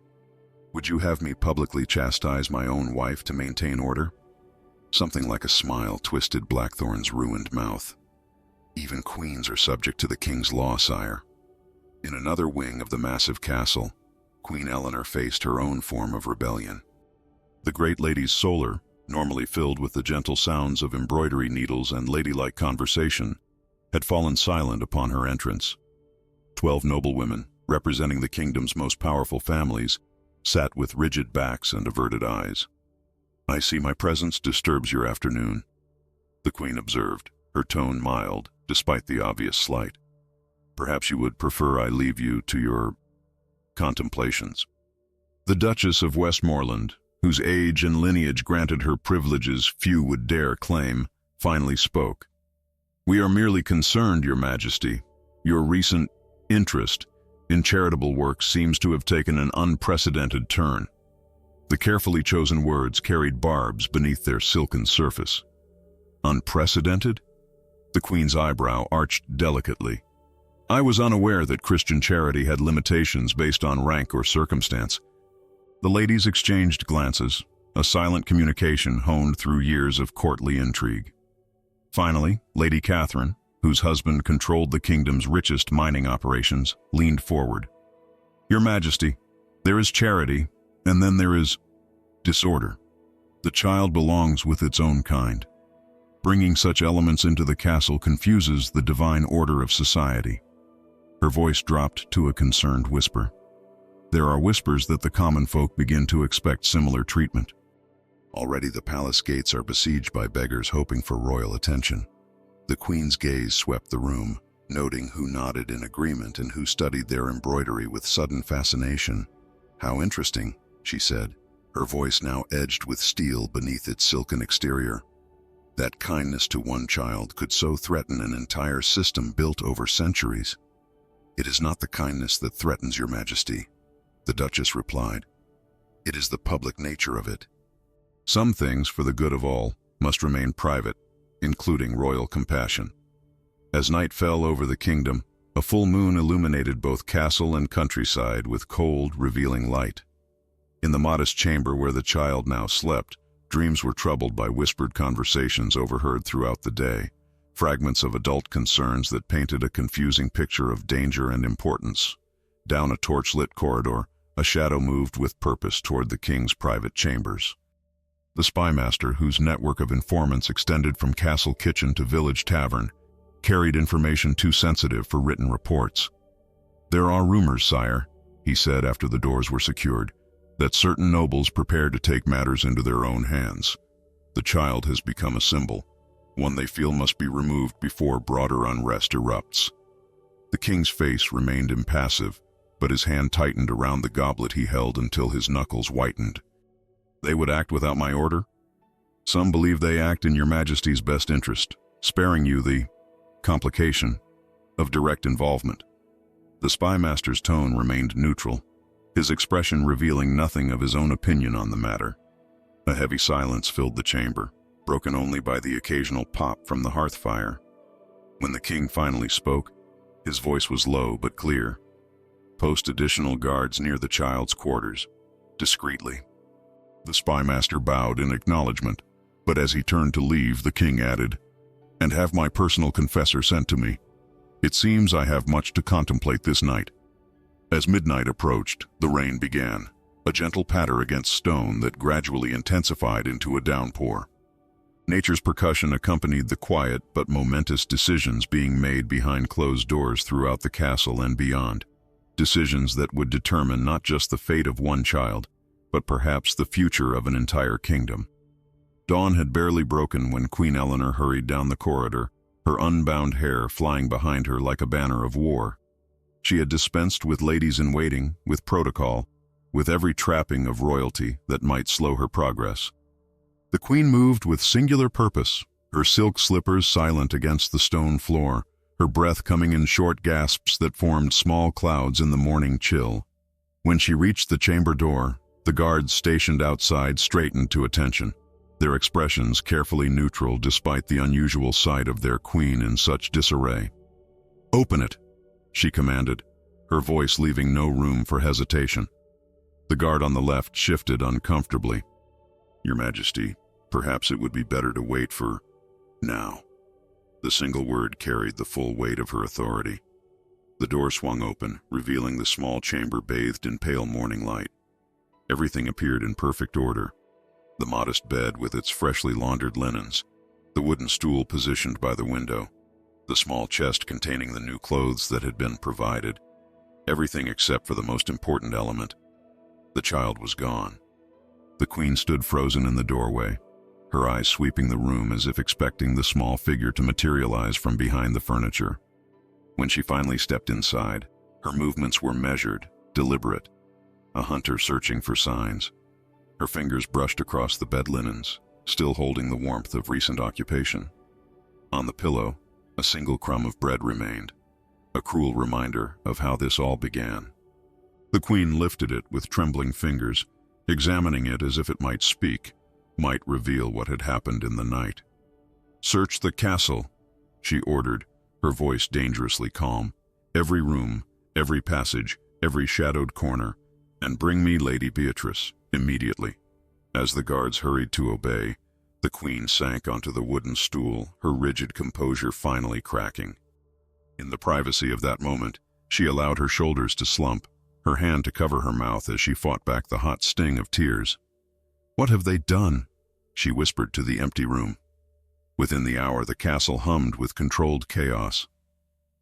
Would you have me publicly chastise my own wife to maintain order?" Something like a smile twisted Blackthorne's ruined mouth. "Even queens are subject to the king's law, sire." In another wing of the massive castle, Queen Eleanor faced her own form of rebellion. The great lady's Solar, normally filled with the gentle sounds of embroidery needles and ladylike conversation, had fallen silent upon her entrance. 12 noblewomen, representing the kingdom's most powerful families, sat with rigid backs and averted eyes. "I see my presence disturbs your afternoon," the queen observed, her tone mild, despite the obvious slight. "Perhaps you would prefer I leave you to your contemplations." The Duchess of Westmoreland, whose age and lineage granted her privileges few would dare claim, finally spoke. "We are merely concerned, Your Majesty. Your recent interest in charitable work seems to have taken an unprecedented turn." The carefully chosen words carried barbs beneath their silken surface. Unprecedented? The Queen's eyebrow arched delicately. "I was unaware that Christian charity had limitations based on rank or circumstance." The ladies exchanged glances, a silent communication honed through years of courtly intrigue. Finally, Lady Catherine, whose husband controlled the kingdom's richest mining operations, leaned forward. "Your Majesty, there is charity, and then there is disorder. The child belongs with its own kind. Bringing such elements into the castle confuses the divine order of society." Her voice dropped to a concerned whisper. "There are whispers that the common folk begin to expect similar treatment. Already the palace gates are besieged by beggars hoping for royal attention." The Queen's gaze swept the room, noting who nodded in agreement and who studied their embroidery with sudden fascination. "How interesting," she said, her voice now edged with steel beneath its silken exterior. "That kindness to one child could so threaten an entire system built over centuries." "It is not the kindness that threatens, Your Majesty," the Duchess replied. "It is the public nature of it. Some things, for the good of all, must remain private, including royal compassion." As night fell over the kingdom, a full moon illuminated both castle and countryside with cold, revealing light. In the modest chamber where the child now slept, dreams were troubled by whispered conversations overheard throughout the day, fragments of adult concerns that painted a confusing picture of danger and importance. Down a torch-lit corridor, a shadow moved with purpose toward the king's private chambers. The spymaster, whose network of informants extended from castle kitchen to village tavern, carried information too sensitive for written reports. "There are rumors, sire," he said after the doors were secured, "that certain nobles prepare to take matters into their own hands. The child has become a symbol, one they feel must be removed before broader unrest erupts." The king's face remained impassive, but his hand tightened around the goblet he held until his knuckles whitened. "They would act without my order? Some believe they act in Your Majesty's best interest, sparing you the complication of direct involvement." The spymaster's tone remained neutral, his expression revealing nothing of his own opinion on the matter. A heavy silence filled the chamber, broken only by the occasional pop from the hearth fire. When the king finally spoke, his voice was low but clear. "Post additional guards near the child's quarters, discreetly." The spymaster bowed in acknowledgement, but as he turned to leave, the king added, "And have my personal confessor sent to me. It seems I have much to contemplate this night." As midnight approached, the rain began, a gentle patter against stone that gradually intensified into a downpour. Nature's percussion accompanied the quiet but momentous decisions being made behind closed doors throughout the castle and beyond. Decisions that would determine not just the fate of one child, but perhaps the future of an entire kingdom. Dawn had barely broken when Queen Eleanor hurried down the corridor, her unbound hair flying behind her like a banner of war. She had dispensed with ladies-in-waiting, with protocol, with every trapping of royalty that might slow her progress. The queen moved with singular purpose, her silk slippers silent against the stone floor, her breath coming in short gasps that formed small clouds in the morning chill. When she reached the chamber door, the guards stationed outside straightened to attention, their expressions carefully neutral despite the unusual sight of their queen in such disarray. "Open it," she commanded, her voice leaving no room for hesitation. The guard on the left shifted uncomfortably. "Your Majesty, perhaps it would be better to wait for now." The single word carried the full weight of her authority. The door swung open, revealing the small chamber bathed in pale morning light. Everything appeared in perfect order. The modest bed with its freshly laundered linens, the wooden stool positioned by the window, the small chest containing the new clothes that had been provided, everything except for the most important element. The child was gone. The queen stood frozen in the doorway, her eyes sweeping the room as if expecting the small figure to materialize from behind the furniture. When she finally stepped inside, her movements were measured, deliberate, a hunter searching for signs. Her fingers brushed across the bed linens, still holding the warmth of recent occupation. On the pillow, a single crumb of bread remained, a cruel reminder of how this all began. The queen lifted it with trembling fingers, examining it as if it might speak, might reveal what had happened in the night. "Search the castle," she ordered, her voice dangerously calm. "Every room, every passage, every shadowed corner, and bring me Lady Beatrice, immediately." As the guards hurried to obey, the queen sank onto the wooden stool, her rigid composure finally cracking. In the privacy of that moment, she allowed her shoulders to slump, her hand to cover her mouth as she fought back the hot sting of tears. "What have they done?" she whispered to the empty room. Within the hour, the castle hummed with controlled chaos.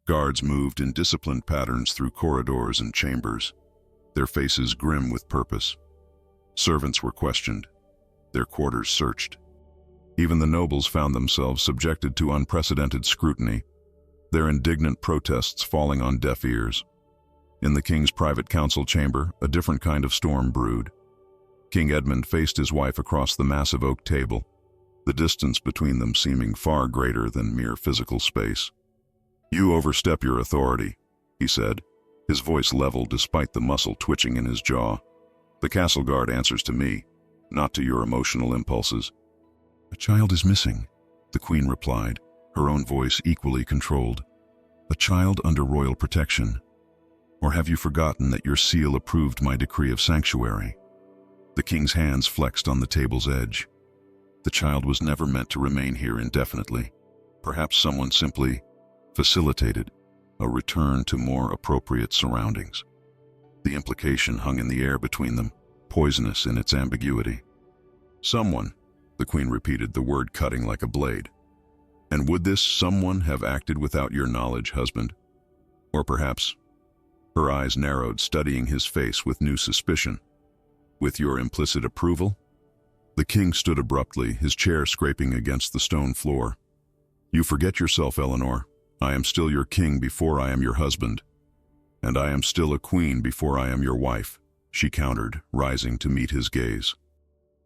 Guards moved in disciplined patterns through corridors and chambers, their faces grim with purpose. Servants were questioned, their quarters searched. Even the nobles found themselves subjected to unprecedented scrutiny, their indignant protests falling on deaf ears. In the king's private council chamber, a different kind of storm brewed. King Edmund faced his wife across the massive oak table, the distance between them seeming far greater than mere physical space. "You overstep your authority," he said, his voice level despite the muscle twitching in his jaw. "The castle guard answers to me, not to your emotional impulses." "A child is missing," the queen replied, her own voice equally controlled. "A child under royal protection. Or have you forgotten that your seal approved my decree of sanctuary?" The king's hands flexed on the table's edge. The child was never meant to remain here indefinitely. Perhaps someone simply facilitated a return to more appropriate surroundings. The implication hung in the air between them, poisonous in its ambiguity. "Someone," the queen repeated, the word cutting like a blade. "And would this someone have acted without your knowledge, husband? Or perhaps," her eyes narrowed, studying his face with new suspicion, "with your implicit approval?" The king stood abruptly, his chair scraping against the stone floor. "You forget yourself, Eleanor. I am still your king before I am your husband. And I am still a queen before I am your wife," she countered, rising to meet his gaze.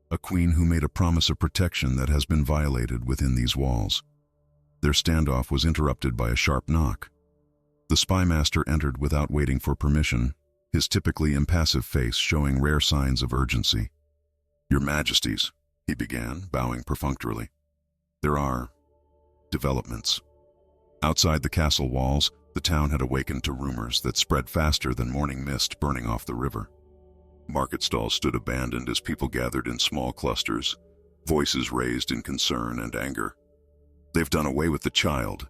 "A queen who made a promise of protection that has been violated within these walls." Their standoff was interrupted by a sharp knock. The spymaster entered without waiting for permission, his typically impassive face showing rare signs of urgency. "Your Majesties," he began, bowing perfunctorily. "There are developments." Outside the castle walls, the town had awakened to rumors that spread faster than morning mist burning off the river. Market stalls stood abandoned as people gathered in small clusters, voices raised in concern and anger. "They've done away with the child,"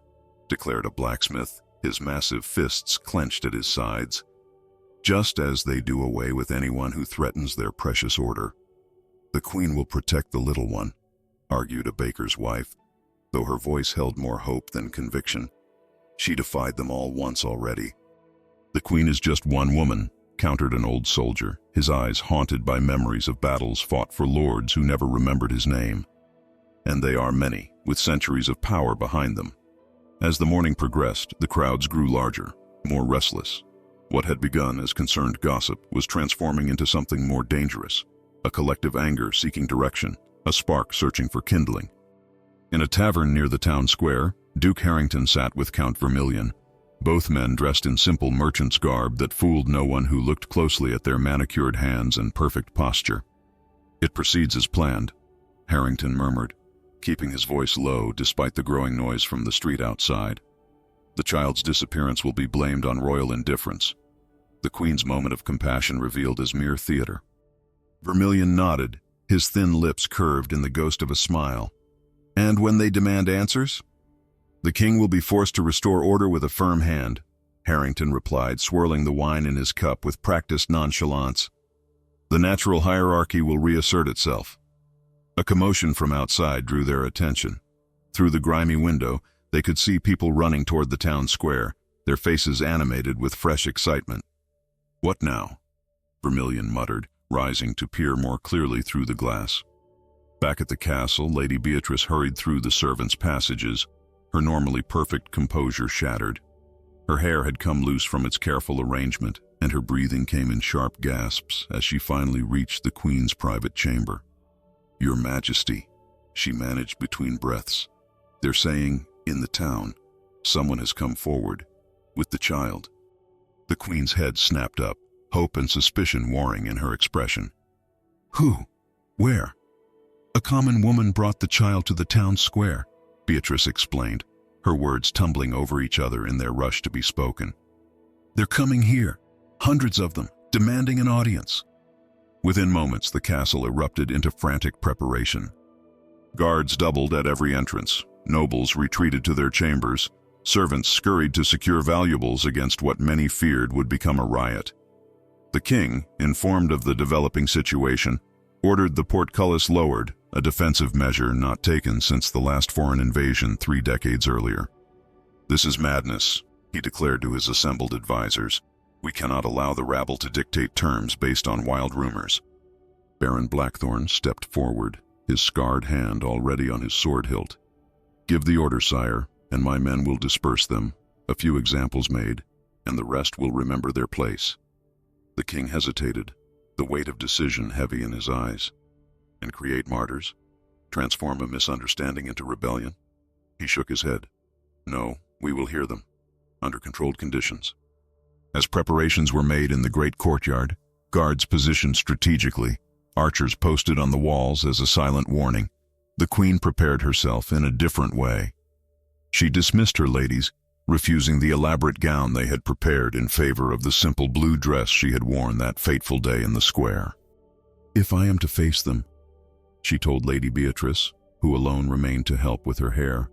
declared a blacksmith, his massive fists clenched at his sides. "Just as they do away with anyone who threatens their precious order." "The queen will protect the little one," argued a baker's wife, though her voice held more hope than conviction. "She defied them all once already." "The queen is just one woman," countered an old soldier, his eyes haunted by memories of battles fought for lords who never remembered his name. "And they are many, with centuries of power behind them." As the morning progressed, the crowds grew larger, more restless. What had begun as concerned gossip was transforming into something more dangerous, a collective anger seeking direction, a spark searching for kindling. In a tavern near the town square, Duke Harrington sat with Count Vermillion, both men dressed in simple merchant's garb that fooled no one who looked closely at their manicured hands and perfect posture. "It proceeds as planned," Harrington murmured, keeping his voice low despite the growing noise from the street outside. "The child's disappearance will be blamed on royal indifference. The Queen's moment of compassion revealed as mere theater." Vermillion nodded, his thin lips curved in the ghost of a smile. "And when they demand answers?" "The king will be forced to restore order with a firm hand," Harrington replied, swirling the wine in his cup with practiced nonchalance. "The natural hierarchy will reassert itself." A commotion from outside drew their attention. Through the grimy window, they could see people running toward the town square, their faces animated with fresh excitement. "What now?" Vermilion muttered, rising to peer more clearly through the glass. Back at the castle, Lady Beatrice hurried through the servants' passages, her normally perfect composure shattered. Her hair had come loose from its careful arrangement, and her breathing came in sharp gasps as she finally reached the Queen's private chamber. "Your Majesty," she managed between breaths. "They're saying, in the town, someone has come forward, with the child." The Queen's head snapped up, hope and suspicion warring in her expression. "Who? Where?" "A common woman brought the child to the town square," Beatrice explained, her words tumbling over each other in their rush to be spoken. "They're coming here, hundreds of them, demanding an audience." Within moments, the castle erupted into frantic preparation. Guards doubled at every entrance, nobles retreated to their chambers, servants scurried to secure valuables against what many feared would become a riot. The king, informed of the developing situation, ordered the portcullis lowered, a defensive measure not taken since the last foreign invasion 3 decades earlier. "This is madness," he declared to his assembled advisors. "We cannot allow the rabble to dictate terms based on wild rumors." Baron Blackthorn stepped forward, his scarred hand already on his sword hilt. "Give the order, sire, and my men will disperse them, a few examples made, and the rest will remember their place." The king hesitated, the weight of decision heavy in his eyes. "And create martyrs? Transform a misunderstanding into rebellion?" He shook his head. "No, we will hear them, under controlled conditions." As preparations were made in the great courtyard, guards positioned strategically, archers posted on the walls as a silent warning, the Queen prepared herself in a different way. She dismissed her ladies, refusing the elaborate gown they had prepared in favor of the simple blue dress she had worn that fateful day in the square. "If I am to face them," she told Lady Beatrice, who alone remained to help with her hair,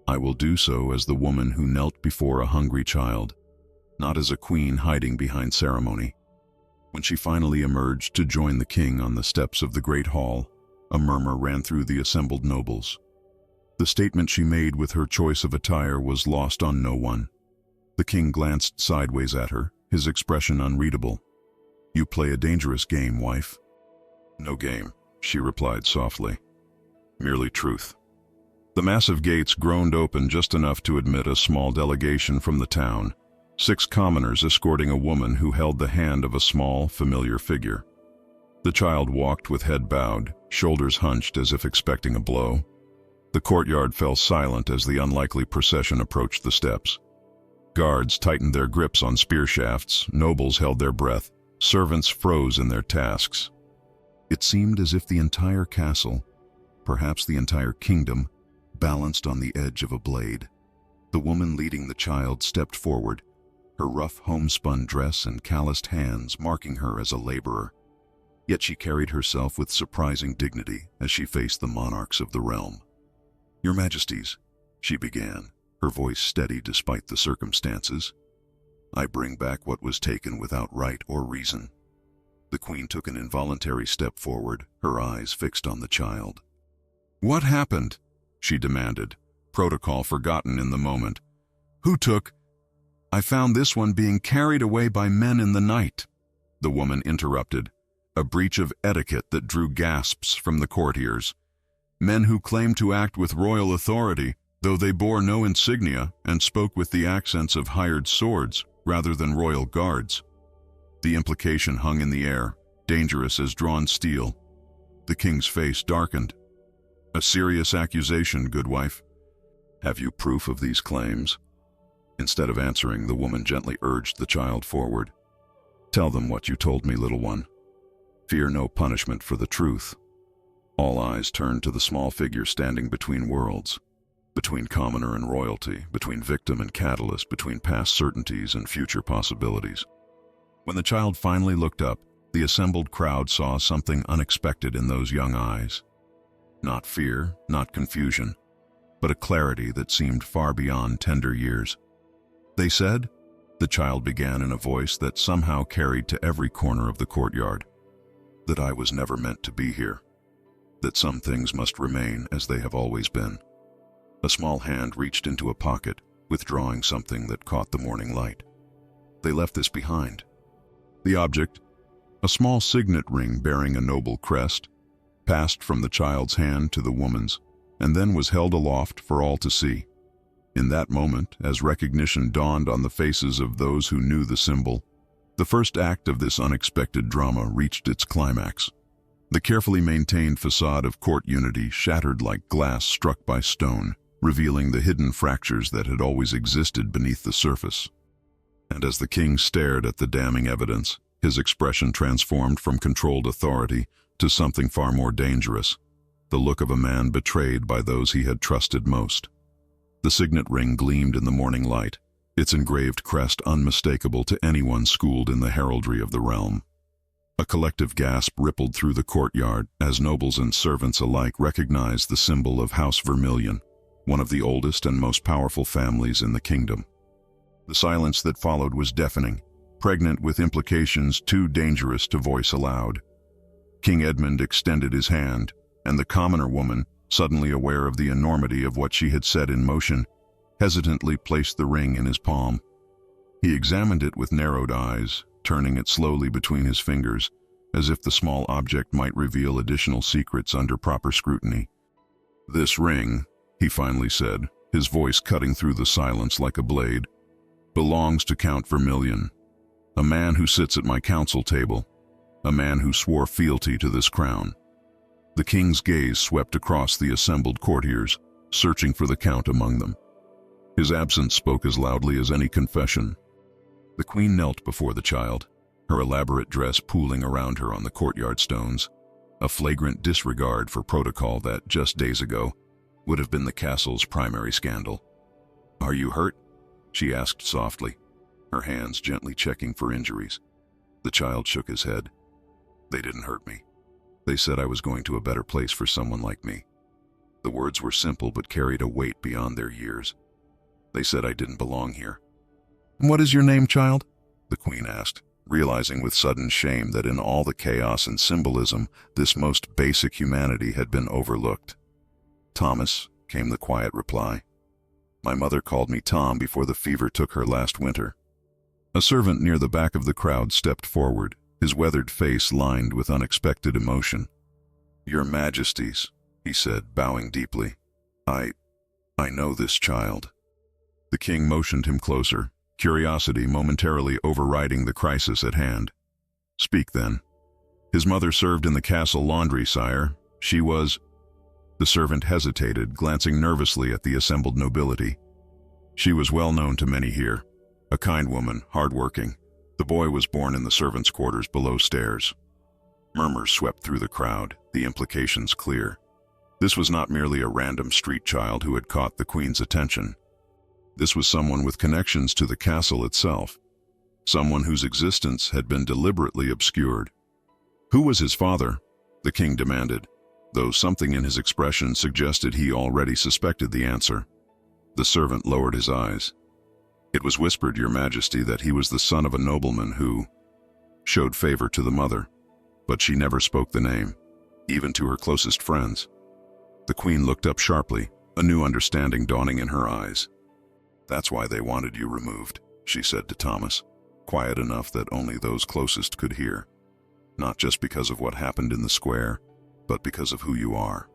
"I will do so as the woman who knelt before a hungry child, not as a queen hiding behind ceremony." When she finally emerged to join the king on the steps of the great hall, a murmur ran through the assembled nobles. The statement she made with her choice of attire was lost on no one. The king glanced sideways at her, his expression unreadable. "You play a dangerous game, wife." "No game," she replied softly. "Merely truth." The massive gates groaned open just enough to admit a small delegation from the town, 6 commoners escorting a woman who held the hand of a small, familiar figure. The child walked with head bowed, shoulders hunched as if expecting a blow. The courtyard fell silent as the unlikely procession approached the steps. Guards tightened their grips on spear shafts, nobles held their breath, servants froze in their tasks. It seemed as if the entire castle, perhaps the entire kingdom, balanced on the edge of a blade. The woman leading the child stepped forward, her rough homespun dress and calloused hands marking her as a laborer. Yet she carried herself with surprising dignity as she faced the monarchs of the realm. "Your Majesties," she began, her voice steady despite the circumstances, "I bring back what was taken without right or reason." The Queen took an involuntary step forward, her eyes fixed on the child. "What happened?" she demanded, protocol forgotten in the moment. "Who took—" "I found this one being carried away by men in the night," the woman interrupted, a breach of etiquette that drew gasps from the courtiers. "Men who claimed to act with royal authority, though they bore no insignia and spoke with the accents of hired swords rather than royal guards." The implication hung in the air, dangerous as drawn steel. The king's face darkened. "A serious accusation, good wife. Have you proof of these claims?" Instead of answering, the woman gently urged the child forward. "Tell them what you told me, little one. Fear no punishment for the truth." All eyes turned to the small figure standing between worlds, between commoner and royalty, between victim and catalyst, between past certainties and future possibilities. When the child finally looked up, the assembled crowd saw something unexpected in those young eyes. Not fear, not confusion, but a clarity that seemed far beyond tender years. "They said," the child began in a voice that somehow carried to every corner of the courtyard, "that I was never meant to be here. that some things must remain as they have always been. A small hand reached into a pocket, withdrawing something that caught the morning light. They left this behind. The object, a small signet ring bearing a noble crest, passed from the child's hand to the woman's, and then was held aloft for all to see. In that moment, as recognition dawned on the faces of those who knew the symbol, the first act of this unexpected drama reached its climax. The carefully maintained facade of court unity shattered like glass struck by stone, revealing the hidden fractures that had always existed beneath the surface. And as the king stared at the damning evidence, his expression transformed from controlled authority to something far more dangerous, the look of a man betrayed by those he had trusted most. The signet ring gleamed in the morning light, its engraved crest unmistakable to anyone schooled in the heraldry of the realm. A collective gasp rippled through the courtyard as nobles and servants alike recognized the symbol of House Vermillion, one of the oldest and most powerful families in the kingdom. The silence that followed was deafening, pregnant with implications too dangerous to voice aloud. King Edmund extended his hand, and the commoner woman, suddenly aware of the enormity of what she had set in motion, hesitantly placed the ring in his palm. He examined it with narrowed eyes, turning it slowly between his fingers, as if the small object might reveal additional secrets under proper scrutiny. "This ring," he finally said, his voice cutting through the silence like a blade, "belongs to Count Vermillion, a man who sits at my council table, a man who swore fealty to this crown." The king's gaze swept across the assembled courtiers, searching for the count among them. His absence spoke as loudly as any confession. The queen knelt before the child, her elaborate dress pooling around her on the courtyard stones, a flagrant disregard for protocol that, just days ago, would have been the castle's primary scandal. "Are you hurt?" she asked softly, her hands gently checking for injuries. The child shook his head. "They didn't hurt me. They said I was going to a better place for someone like me." The words were simple but carried a weight beyond their years. "They said I didn't belong here." "What is your name, child?" the queen asked, realizing with sudden shame that in all the chaos and symbolism, this most basic humanity had been overlooked. "Thomas," came the quiet reply. "My mother called me Tom before the fever took her last winter." A servant near the back of the crowd stepped forward, his weathered face lined with unexpected emotion. "Your Majesties," he said, bowing deeply. I know this child." The king motioned him closer, curiosity momentarily overriding the crisis at hand. "Speak then." "His mother served in the castle laundry, sire. She was—" The servant hesitated, glancing nervously at the assembled nobility. "She was well known to many here. A kind woman, hard-working. The boy was born in the servants' quarters below stairs." Murmurs swept through the crowd, the implications clear. This was not merely a random street child who had caught the queen's attention. This was someone with connections to the castle itself, someone whose existence had been deliberately obscured. "Who was his father?" the king demanded, though something in his expression suggested he already suspected the answer. The servant lowered his eyes. "It was whispered, Your Majesty, that he was the son of a nobleman who showed favor to the mother, but she never spoke the name, even to her closest friends." The queen looked up sharply, a new understanding dawning in her eyes. "That's why they wanted you removed," she said to Thomas, quiet enough that only those closest could hear. "Not just because of what happened in the square, but because of who you are."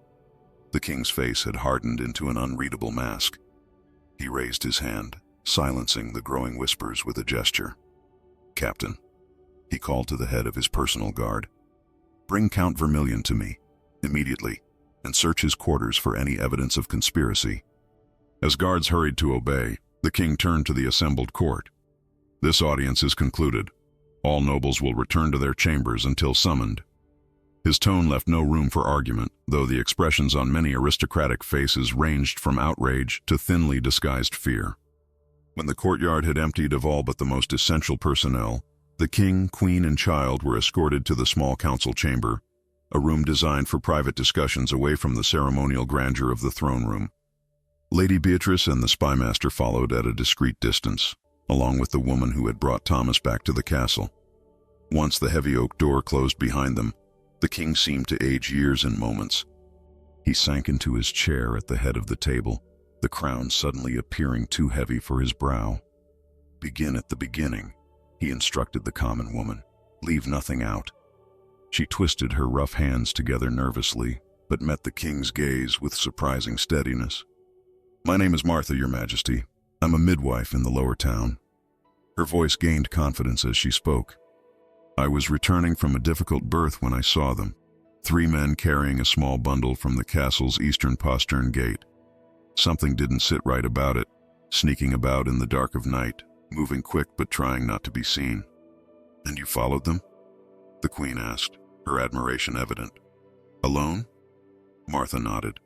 The king's face had hardened into an unreadable mask. He raised his hand, silencing the growing whispers with a gesture. "Captain," he called to the head of his personal guard, "bring Count Vermillion to me, immediately, and search his quarters for any evidence of conspiracy." As guards hurried to obey, the king turned to the assembled court. "This audience is concluded. All nobles will return to their chambers until summoned." His tone left no room for argument, though the expressions on many aristocratic faces ranged from outrage to thinly disguised fear. When the courtyard had emptied of all but the most essential personnel, the king, queen, and child were escorted to the small council chamber, a room designed for private discussions away from the ceremonial grandeur of the throne room. Lady Beatrice and the spymaster followed at a discreet distance, along with the woman who had brought Thomas back to the castle. Once the heavy oak door closed behind them, the king seemed to age years in moments, He sank into his chair at the head of the table, the crown suddenly appearing too heavy for his brow. "Begin at the beginning," he instructed the common woman. "Leave nothing out." She twisted her rough hands together nervously, but met the king's gaze with surprising steadiness. "My name is Martha, your majesty. I'm a midwife in the lower town." Her voice gained confidence as she spoke. "I was returning from a difficult birth when I saw them. 3 men carrying a small bundle from the castle's eastern postern gate. Something didn't sit right about it, sneaking about in the dark of night, moving quick but trying not to be seen." "And you followed them?" the queen asked, her admiration evident. "Alone?" Martha nodded.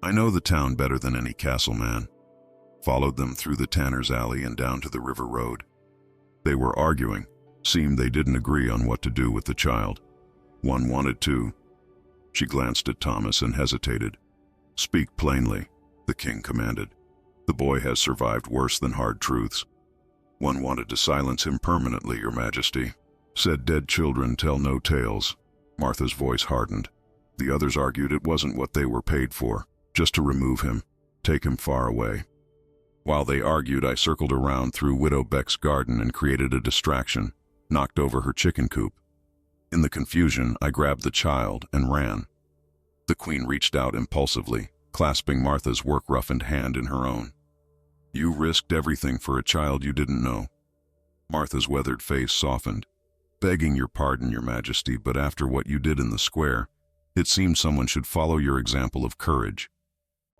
"I know the town better than any castle man. Followed them through the tanner's alley and down to the river road. They were arguing. Seemed they didn't agree on what to do with the child. One wanted to." She glanced at Thomas and hesitated. "Speak plainly," the king commanded. "The boy has survived worse than hard truths." "One wanted to silence him permanently, your majesty. Said dead children tell no tales." Martha's voice hardened. "The others argued it wasn't what they were paid for, just to remove him, take him far away. While they argued, I circled around through Widow Beck's garden and created a distraction, knocked over her chicken coop. In the confusion, I grabbed the child and ran." The queen reached out impulsively, clasping Martha's work-roughened hand in her own. "You risked everything for a child you didn't know." Martha's weathered face softened. "Begging your pardon, your majesty, but after what you did in the square, it seemed someone should follow your example of courage."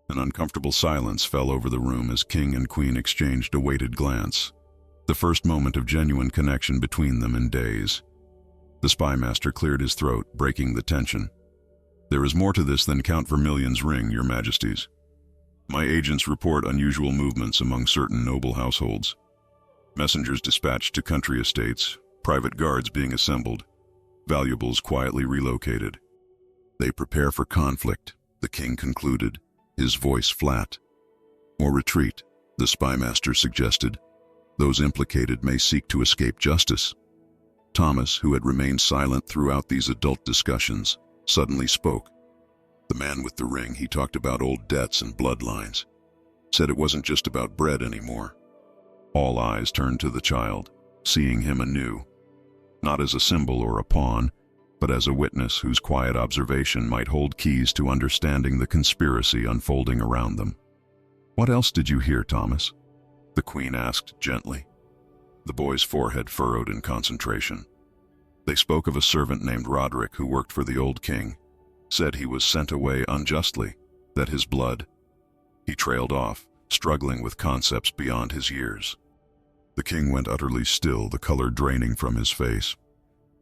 An uncomfortable silence fell over the room as king and queen exchanged a weighted glance, the first moment of genuine connection between them in days. The spymaster cleared his throat, breaking the tension. "There is more to this than Count Vermillion's ring, your majesties. My agents report unusual movements among certain noble households. Messengers dispatched to country estates, private guards being assembled, valuables quietly relocated. They prepare for conflict," the king concluded, his voice flat. "Or retreat," the spymaster suggested. "Those implicated may seek to escape justice." Thomas, who had remained silent throughout these adult discussions, suddenly spoke. "The man with the ring, he talked about old debts and bloodlines. Said it wasn't just about bread anymore." All eyes turned to the child, seeing him anew, not as a symbol or a pawn, but as a witness whose quiet observation might hold keys to understanding the conspiracy unfolding around them. "What else did you hear, Thomas?" the queen asked gently. The boy's forehead furrowed in concentration. "They spoke of a servant named Roderick who worked for the old king. Said he was sent away unjustly, that his blood—" He trailed off, struggling with concepts beyond his years. The king went utterly still, the color draining from his face.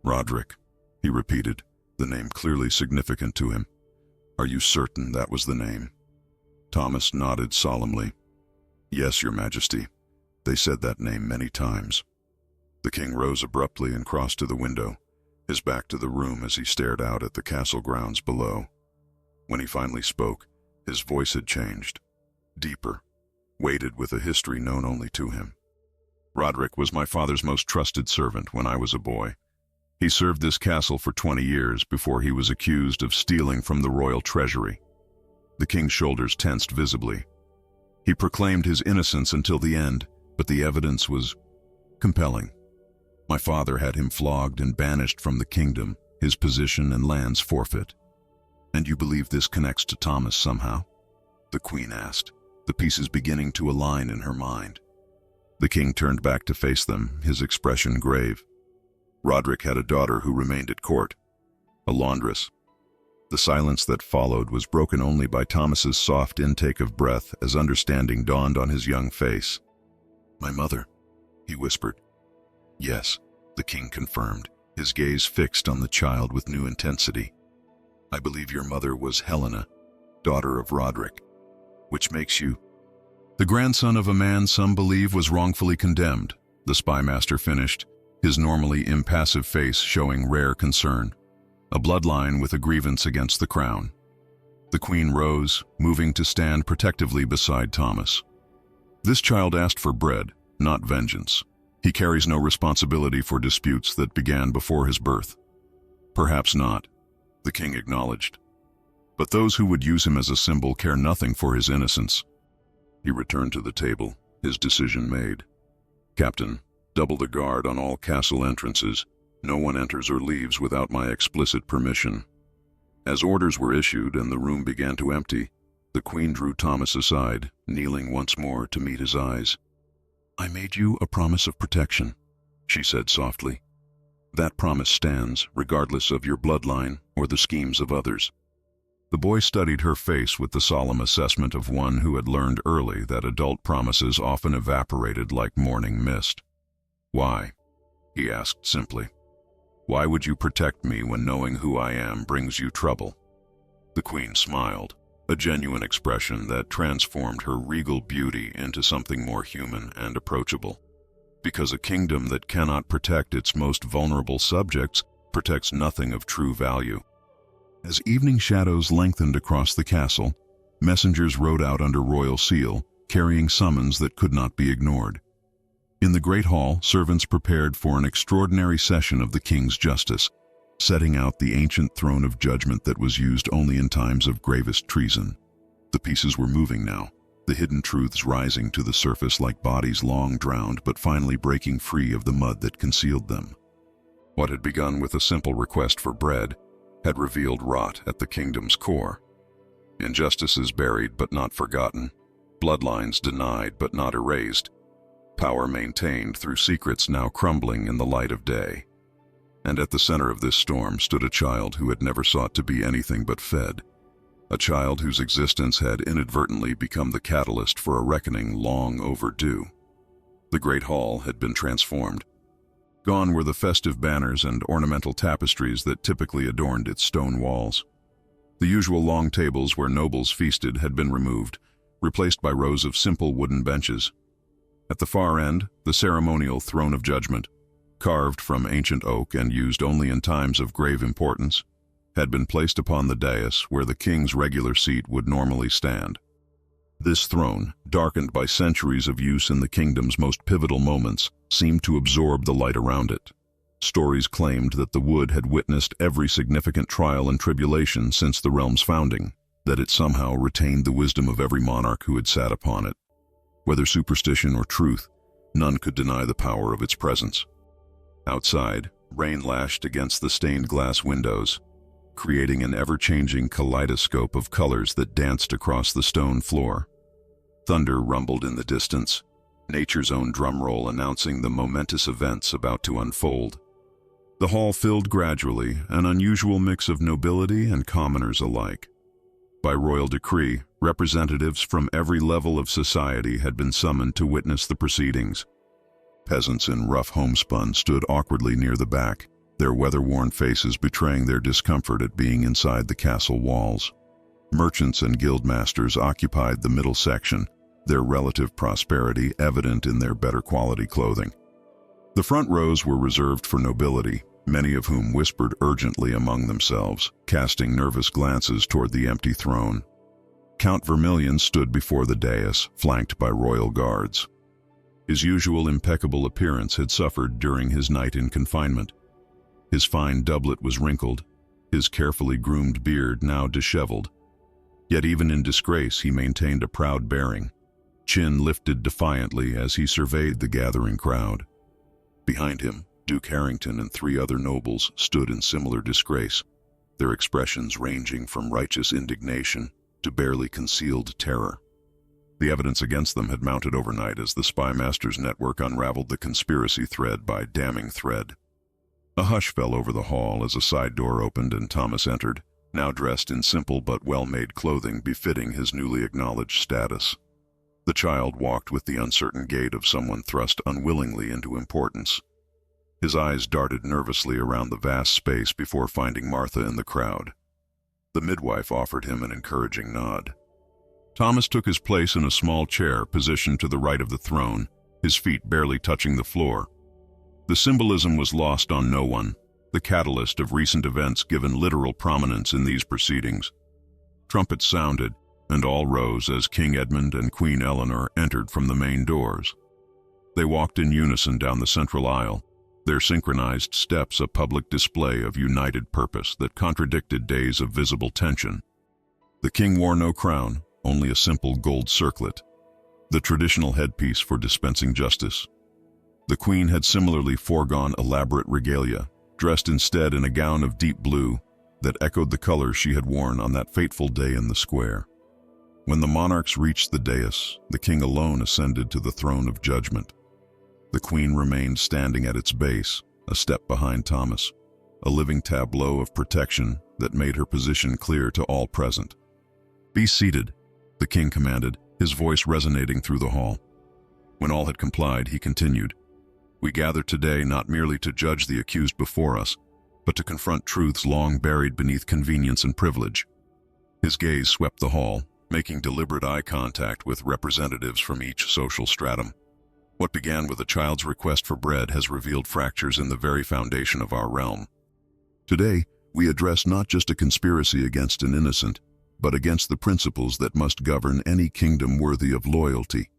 "Roderick," he repeated, the name clearly significant to him. "Are you certain that was the name?" Thomas nodded solemnly. "Yes, your majesty. They said that name many times." The king rose abruptly and crossed to the window, his back to the room as he stared out at the castle grounds below. When he finally spoke, his voice had changed, deeper, weighted with a history known only to him. "Roderick was my father's most trusted servant when I was a boy. He served this castle for 20 years before he was accused of stealing from the royal treasury." The king's shoulders tensed visibly. He proclaimed his innocence until the end, but the evidence was compelling. "My father had him flogged and banished from the kingdom, his position and lands forfeit." "And you believe this connects to Thomas somehow?" the queen asked, the pieces beginning to align in her mind. The king turned back to face them, his expression grave. "Roderick had a daughter who remained at court, a laundress." The silence that followed was broken only by Thomas's soft intake of breath as understanding dawned on his young face. "My mother," he whispered. "Yes," the king confirmed, his gaze fixed on the child with new intensity. "I believe your mother was Helena, daughter of Roderick. Which makes you—" "The grandson of a man some believe was wrongfully condemned," the spymaster finished, his normally impassive face showing rare concern. "A bloodline with a grievance against the crown." The queen rose, moving to stand protectively beside Thomas. "This child asked for bread, not vengeance. He carries no responsibility for disputes that began before his birth." "Perhaps not," the king acknowledged. But those who would use him as a symbol care nothing for his innocence. He returned to the table, his decision made. Captain, double the guard on all castle entrances. No one enters or leaves without my explicit permission. As orders were issued and the room began to empty, the Queen drew Thomas aside, kneeling once more to meet his eyes. "I made you a promise of protection," she said softly. "That promise stands, regardless of your bloodline or the schemes of others." The boy studied her face with the solemn assessment of one who had learned early that adult promises often evaporated like morning mist. "Why?" he asked simply. "Why would you protect me when knowing who I am brings you trouble?" The Queen smiled, a genuine expression that transformed her regal beauty into something more human and approachable. "Because a kingdom that cannot protect its most vulnerable subjects protects nothing of true value." As evening shadows lengthened across the castle, messengers rode out under royal seal, carrying summons that could not be ignored. In the great hall, servants prepared for an extraordinary session of the king's justice, setting out the ancient throne of judgment that was used only in times of gravest treason. The pieces were moving now, the hidden truths rising to the surface like bodies long drowned but finally breaking free of the mud that concealed them. What had begun with a simple request for bread had revealed rot at the kingdom's core. Injustices buried but not forgotten, bloodlines denied but not erased, power maintained through secrets now crumbling in the light of day. And at the center of this storm stood a child who had never sought to be anything but fed, a child whose existence had inadvertently become the catalyst for a reckoning long overdue. The great hall had been transformed. Gone were the festive banners and ornamental tapestries that typically adorned its stone walls. The usual long tables where nobles feasted had been removed, replaced by rows of simple wooden benches. At the far end, the ceremonial throne of judgment, carved from ancient oak and used only in times of grave importance, had been placed upon the dais where the king's regular seat would normally stand. This throne, darkened by centuries of use in the kingdom's most pivotal moments, seemed to absorb the light around it. Stories claimed that the wood had witnessed every significant trial and tribulation since the realm's founding, that it somehow retained the wisdom of every monarch who had sat upon it. Whether superstition or truth, none could deny the power of its presence. Outside, rain lashed against the stained glass windows, creating an ever-changing kaleidoscope of colors that danced across the stone floor. Thunder rumbled in the distance, nature's own drumroll announcing the momentous events about to unfold. The hall filled gradually, an unusual mix of nobility and commoners alike. By royal decree, representatives from every level of society had been summoned to witness the proceedings. Peasants in rough homespun stood awkwardly near the back, their weather-worn faces betraying their discomfort at being inside the castle walls. Merchants and guildmasters occupied the middle section, their relative prosperity evident in their better quality clothing. The front rows were reserved for nobility, many of whom whispered urgently among themselves, casting nervous glances toward the empty throne. Count Vermillion stood before the dais, flanked by royal guards. His usual impeccable appearance had suffered during his night in confinement. His fine doublet was wrinkled, his carefully groomed beard now disheveled. Yet even in disgrace he maintained a proud bearing, chin lifted defiantly as he surveyed the gathering crowd. Behind him, Duke Harrington and 3 other nobles stood in similar disgrace, their expressions ranging from righteous indignation to barely concealed terror. The evidence against them had mounted overnight as the spy master's network unraveled the conspiracy thread by damning thread. A hush fell over the hall as a side door opened and Thomas entered, now dressed in simple but well-made clothing befitting his newly acknowledged status. The child walked with the uncertain gait of someone thrust unwillingly into importance. His eyes darted nervously around the vast space before finding Martha in the crowd. The midwife offered him an encouraging nod. Thomas took his place in a small chair positioned to the right of the throne, his feet barely touching the floor. The symbolism was lost on no one, the catalyst of recent events given literal prominence in these proceedings. Trumpets sounded, and all rose as King Edmund and Queen Eleanor entered from the main doors. They walked in unison down the central aisle, their synchronized steps a public display of united purpose that contradicted days of visible tension. The king wore no crown, only a simple gold circlet, the traditional headpiece for dispensing justice. The queen had similarly foregone elaborate regalia, dressed instead in a gown of deep blue that echoed the colors she had worn on that fateful day in the square. When the monarchs reached the dais, the king alone ascended to the throne of judgment. The queen remained standing at its base, a step behind Thomas, a living tableau of protection that made her position clear to all present. "Be seated," the king commanded, his voice resonating through the hall. When all had complied, he continued, "We gather today not merely to judge the accused before us, but to confront truths long buried beneath convenience and privilege." His gaze swept the hall, making deliberate eye contact with representatives from each social stratum. What began with a child's request for bread has revealed fractures in the very foundation of our realm. Today, we address not just a conspiracy against an innocent, but against the principles that must govern any kingdom worthy of loyalty.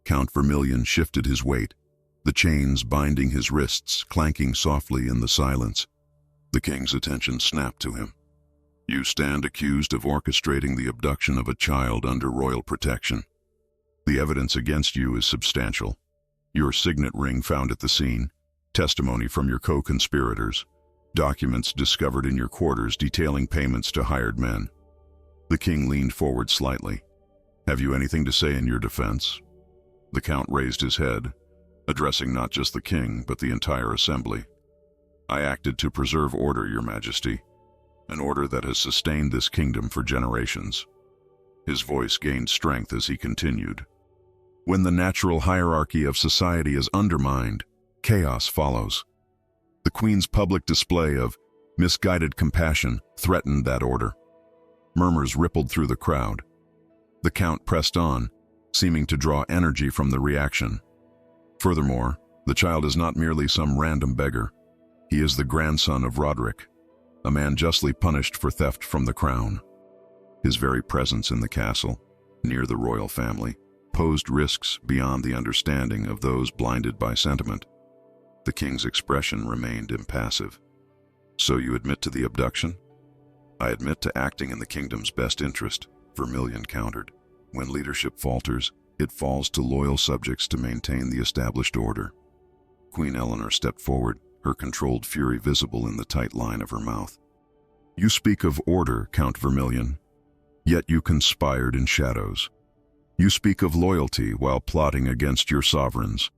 Count Vermillion shifted his weight, the chains binding his wrists clanking softly in the silence. The king's attention snapped to him. "You stand accused of orchestrating the abduction of a child under royal protection. The evidence against you is substantial. Your signet ring found at the scene, testimony from your co-conspirators, documents discovered in your quarters detailing payments to hired men." The king leaned forward slightly. "Have you anything to say in your defense?" The count raised his head, addressing not just the king, but the entire assembly. "I acted to preserve order, Your Majesty, an order that has sustained this kingdom for generations." His voice gained strength as he continued. "When the natural hierarchy of society is undermined, chaos follows. The Queen's public display of misguided compassion threatened that order." Murmurs rippled through the crowd. The count pressed on, seeming to draw energy from the reaction. "Furthermore, the child is not merely some random beggar. He is the grandson of Roderick, a man justly punished for theft from the crown. His very presence in the castle, near the royal family, posed risks beyond the understanding of those blinded by sentiment." The king's expression remained impassive. "So you admit to the abduction?" "I admit to acting in the kingdom's best interest," Vermillion countered. "When leadership falters, it falls to loyal subjects to maintain the established order." Queen Eleanor stepped forward, her controlled fury visible in the tight line of her mouth. "You speak of order, Count Vermillion, yet you conspired in shadows. You speak of loyalty while plotting against your sovereigns.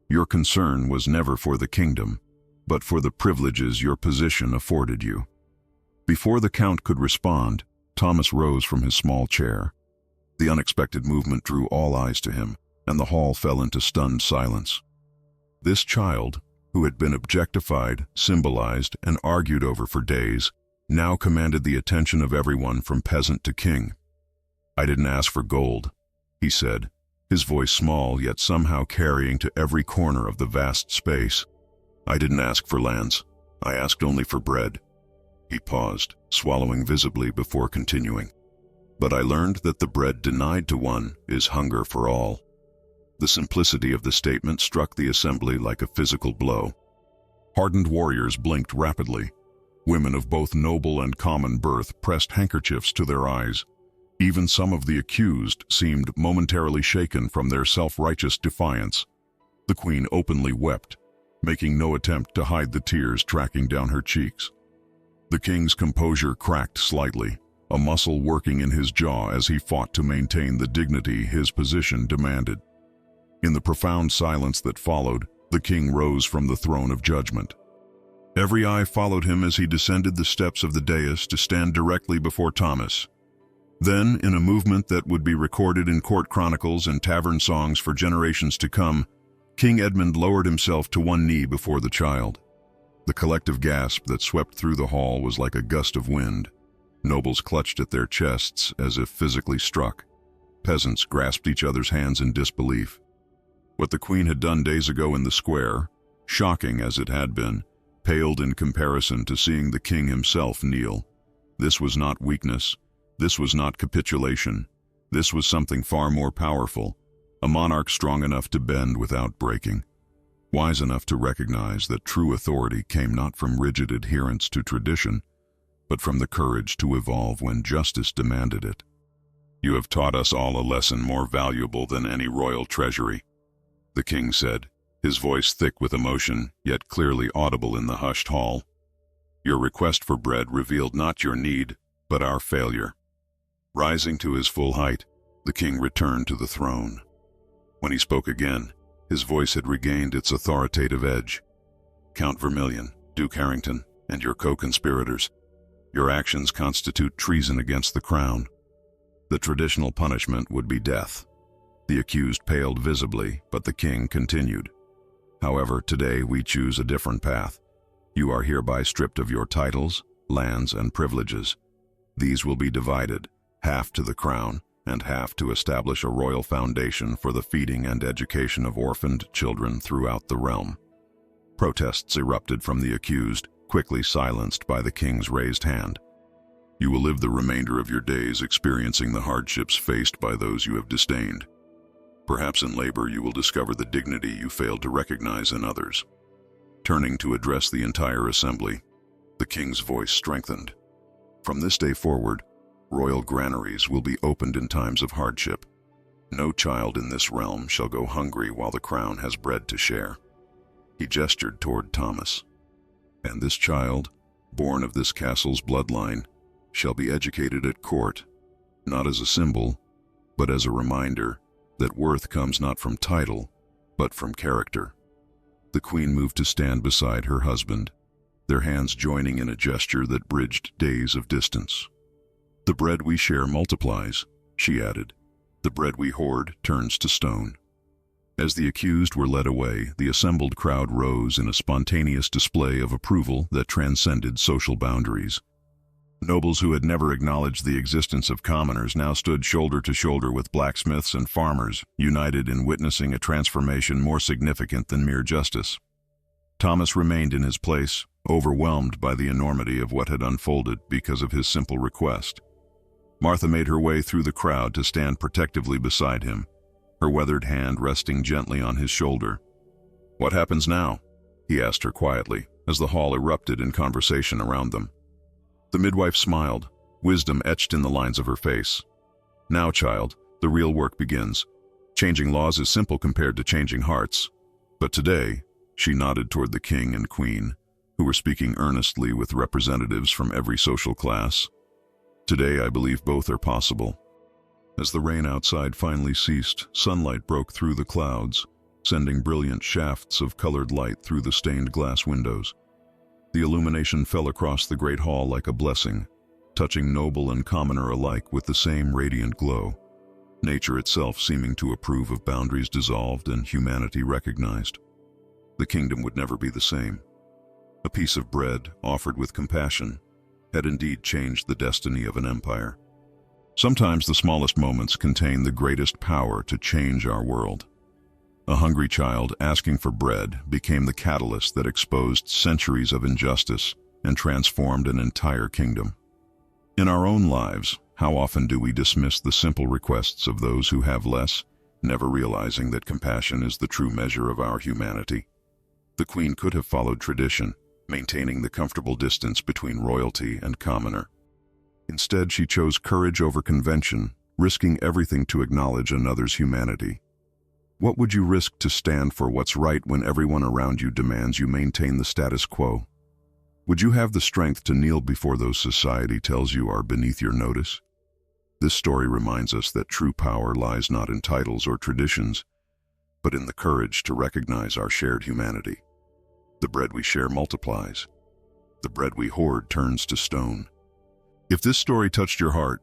Your concern was never for the kingdom, but for the privileges your position afforded you." Before the count could respond, Thomas rose from his small chair. The unexpected movement drew all eyes to him, and the hall fell into stunned silence. This child, who had been objectified, symbolized, and argued over for days, now commanded the attention of everyone from peasant to king. "I didn't ask for gold," he said, his voice small yet somehow carrying to every corner of the vast space. "I didn't ask for lands. I asked only for bread." He paused, swallowing visibly before continuing. "But I learned that the bread denied to one is hunger for all." The simplicity of the statement struck the assembly like a physical blow. Hardened warriors blinked rapidly. Women of both noble and common birth pressed handkerchiefs to their eyes. Even some of the accused seemed momentarily shaken from their self-righteous defiance. The queen openly wept, making no attempt to hide the tears tracking down her cheeks. The king's composure cracked slightly, a muscle working in his jaw as he fought to maintain the dignity his position demanded. In the profound silence that followed, the king rose from the throne of judgment. Every eye followed him as he descended the steps of the dais to stand directly before Thomas. Then, in a movement that would be recorded in court chronicles and tavern songs for generations to come, King Edmund lowered himself to one knee before the child. The collective gasp that swept through the hall was like a gust of wind. Nobles clutched at their chests as if physically struck. Peasants grasped each other's hands in disbelief. What the queen had done days ago in the square, shocking as it had been, paled in comparison to seeing the king himself kneel. This was not weakness. This was not capitulation. This was something far more powerful, a monarch strong enough to bend without breaking, wise enough to recognize that true authority came not from rigid adherence to tradition, but from the courage to evolve when justice demanded it. "You have taught us all a lesson more valuable than any royal treasury," the king said, his voice thick with emotion, yet clearly audible in the hushed hall. "Your request for bread revealed not your need, but our failure." Rising to his full height, the king returned to the throne. When he spoke again, his voice had regained its authoritative edge. "Count Vermillion, Duke Harrington, and your co-conspirators, your actions constitute treason against the crown. The traditional punishment would be death." The accused paled visibly, but the king continued. "However, today we choose a different path. You are hereby stripped of your titles, lands, and privileges. These will be divided, half to the crown, and half to establish a royal foundation for the feeding and education of orphaned children throughout the realm." Protests erupted from the accused, quickly silenced by the king's raised hand. "You will live the remainder of your days experiencing the hardships faced by those you have disdained. Perhaps in labor you will discover the dignity you failed to recognize in others." Turning to address the entire assembly, the king's voice strengthened. "From this day forward, royal granaries will be opened in times of hardship. No child in this realm shall go hungry while the crown has bread to share." He gestured toward Thomas. "And this child, born of this castle's bloodline, shall be educated at court, not as a symbol, but as a reminder that worth comes not from title, but from character." The queen moved to stand beside her husband, their hands joining in a gesture that bridged days of distance. "The bread we share multiplies," she added. "The bread we hoard turns to stone." As the accused were led away, the assembled crowd rose in a spontaneous display of approval that transcended social boundaries. Nobles who had never acknowledged the existence of commoners now stood shoulder to shoulder with blacksmiths and farmers, united in witnessing a transformation more significant than mere justice. Thomas remained in his place, overwhelmed by the enormity of what had unfolded because of his simple request. Martha made her way through the crowd to stand protectively beside him, her weathered hand resting gently on his shoulder. "What happens now?" he asked her quietly, as the hall erupted in conversation around them. The midwife smiled, wisdom etched in the lines of her face. "Now, child, the real work begins. Changing laws is simple compared to changing hearts. But today," she nodded toward the king and queen, who were speaking earnestly with representatives from every social class, "today I believe both are possible." As the rain outside finally ceased, sunlight broke through the clouds, sending brilliant shafts of colored light through the stained glass windows. The illumination fell across the great hall like a blessing, touching noble and commoner alike with the same radiant glow, nature itself seeming to approve of boundaries dissolved and humanity recognized. The kingdom would never be the same. A piece of bread, offered with compassion, had indeed changed the destiny of an empire. Sometimes the smallest moments contain the greatest power to change our world. A hungry child asking for bread became the catalyst that exposed centuries of injustice and transformed an entire kingdom. In our own lives, how often do we dismiss the simple requests of those who have less, never realizing that compassion is the true measure of our humanity? The queen could have followed tradition, maintaining the comfortable distance between royalty and commoner. Instead, she chose courage over convention, risking everything to acknowledge another's humanity. What would you risk to stand for what's right when everyone around you demands you maintain the status quo? Would you have the strength to kneel before those society tells you are beneath your notice? This story reminds us that true power lies not in titles or traditions, but in the courage to recognize our shared humanity. The bread we share multiplies. The bread we hoard turns to stone. If this story touched your heart,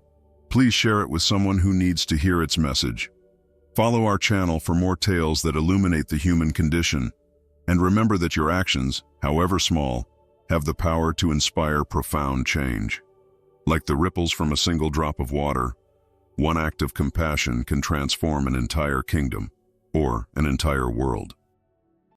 please share it with someone who needs to hear its message. Follow our channel for more tales that illuminate the human condition, and remember that your actions, however small, have the power to inspire profound change. Like the ripples from a single drop of water, one act of compassion can transform an entire kingdom or an entire world.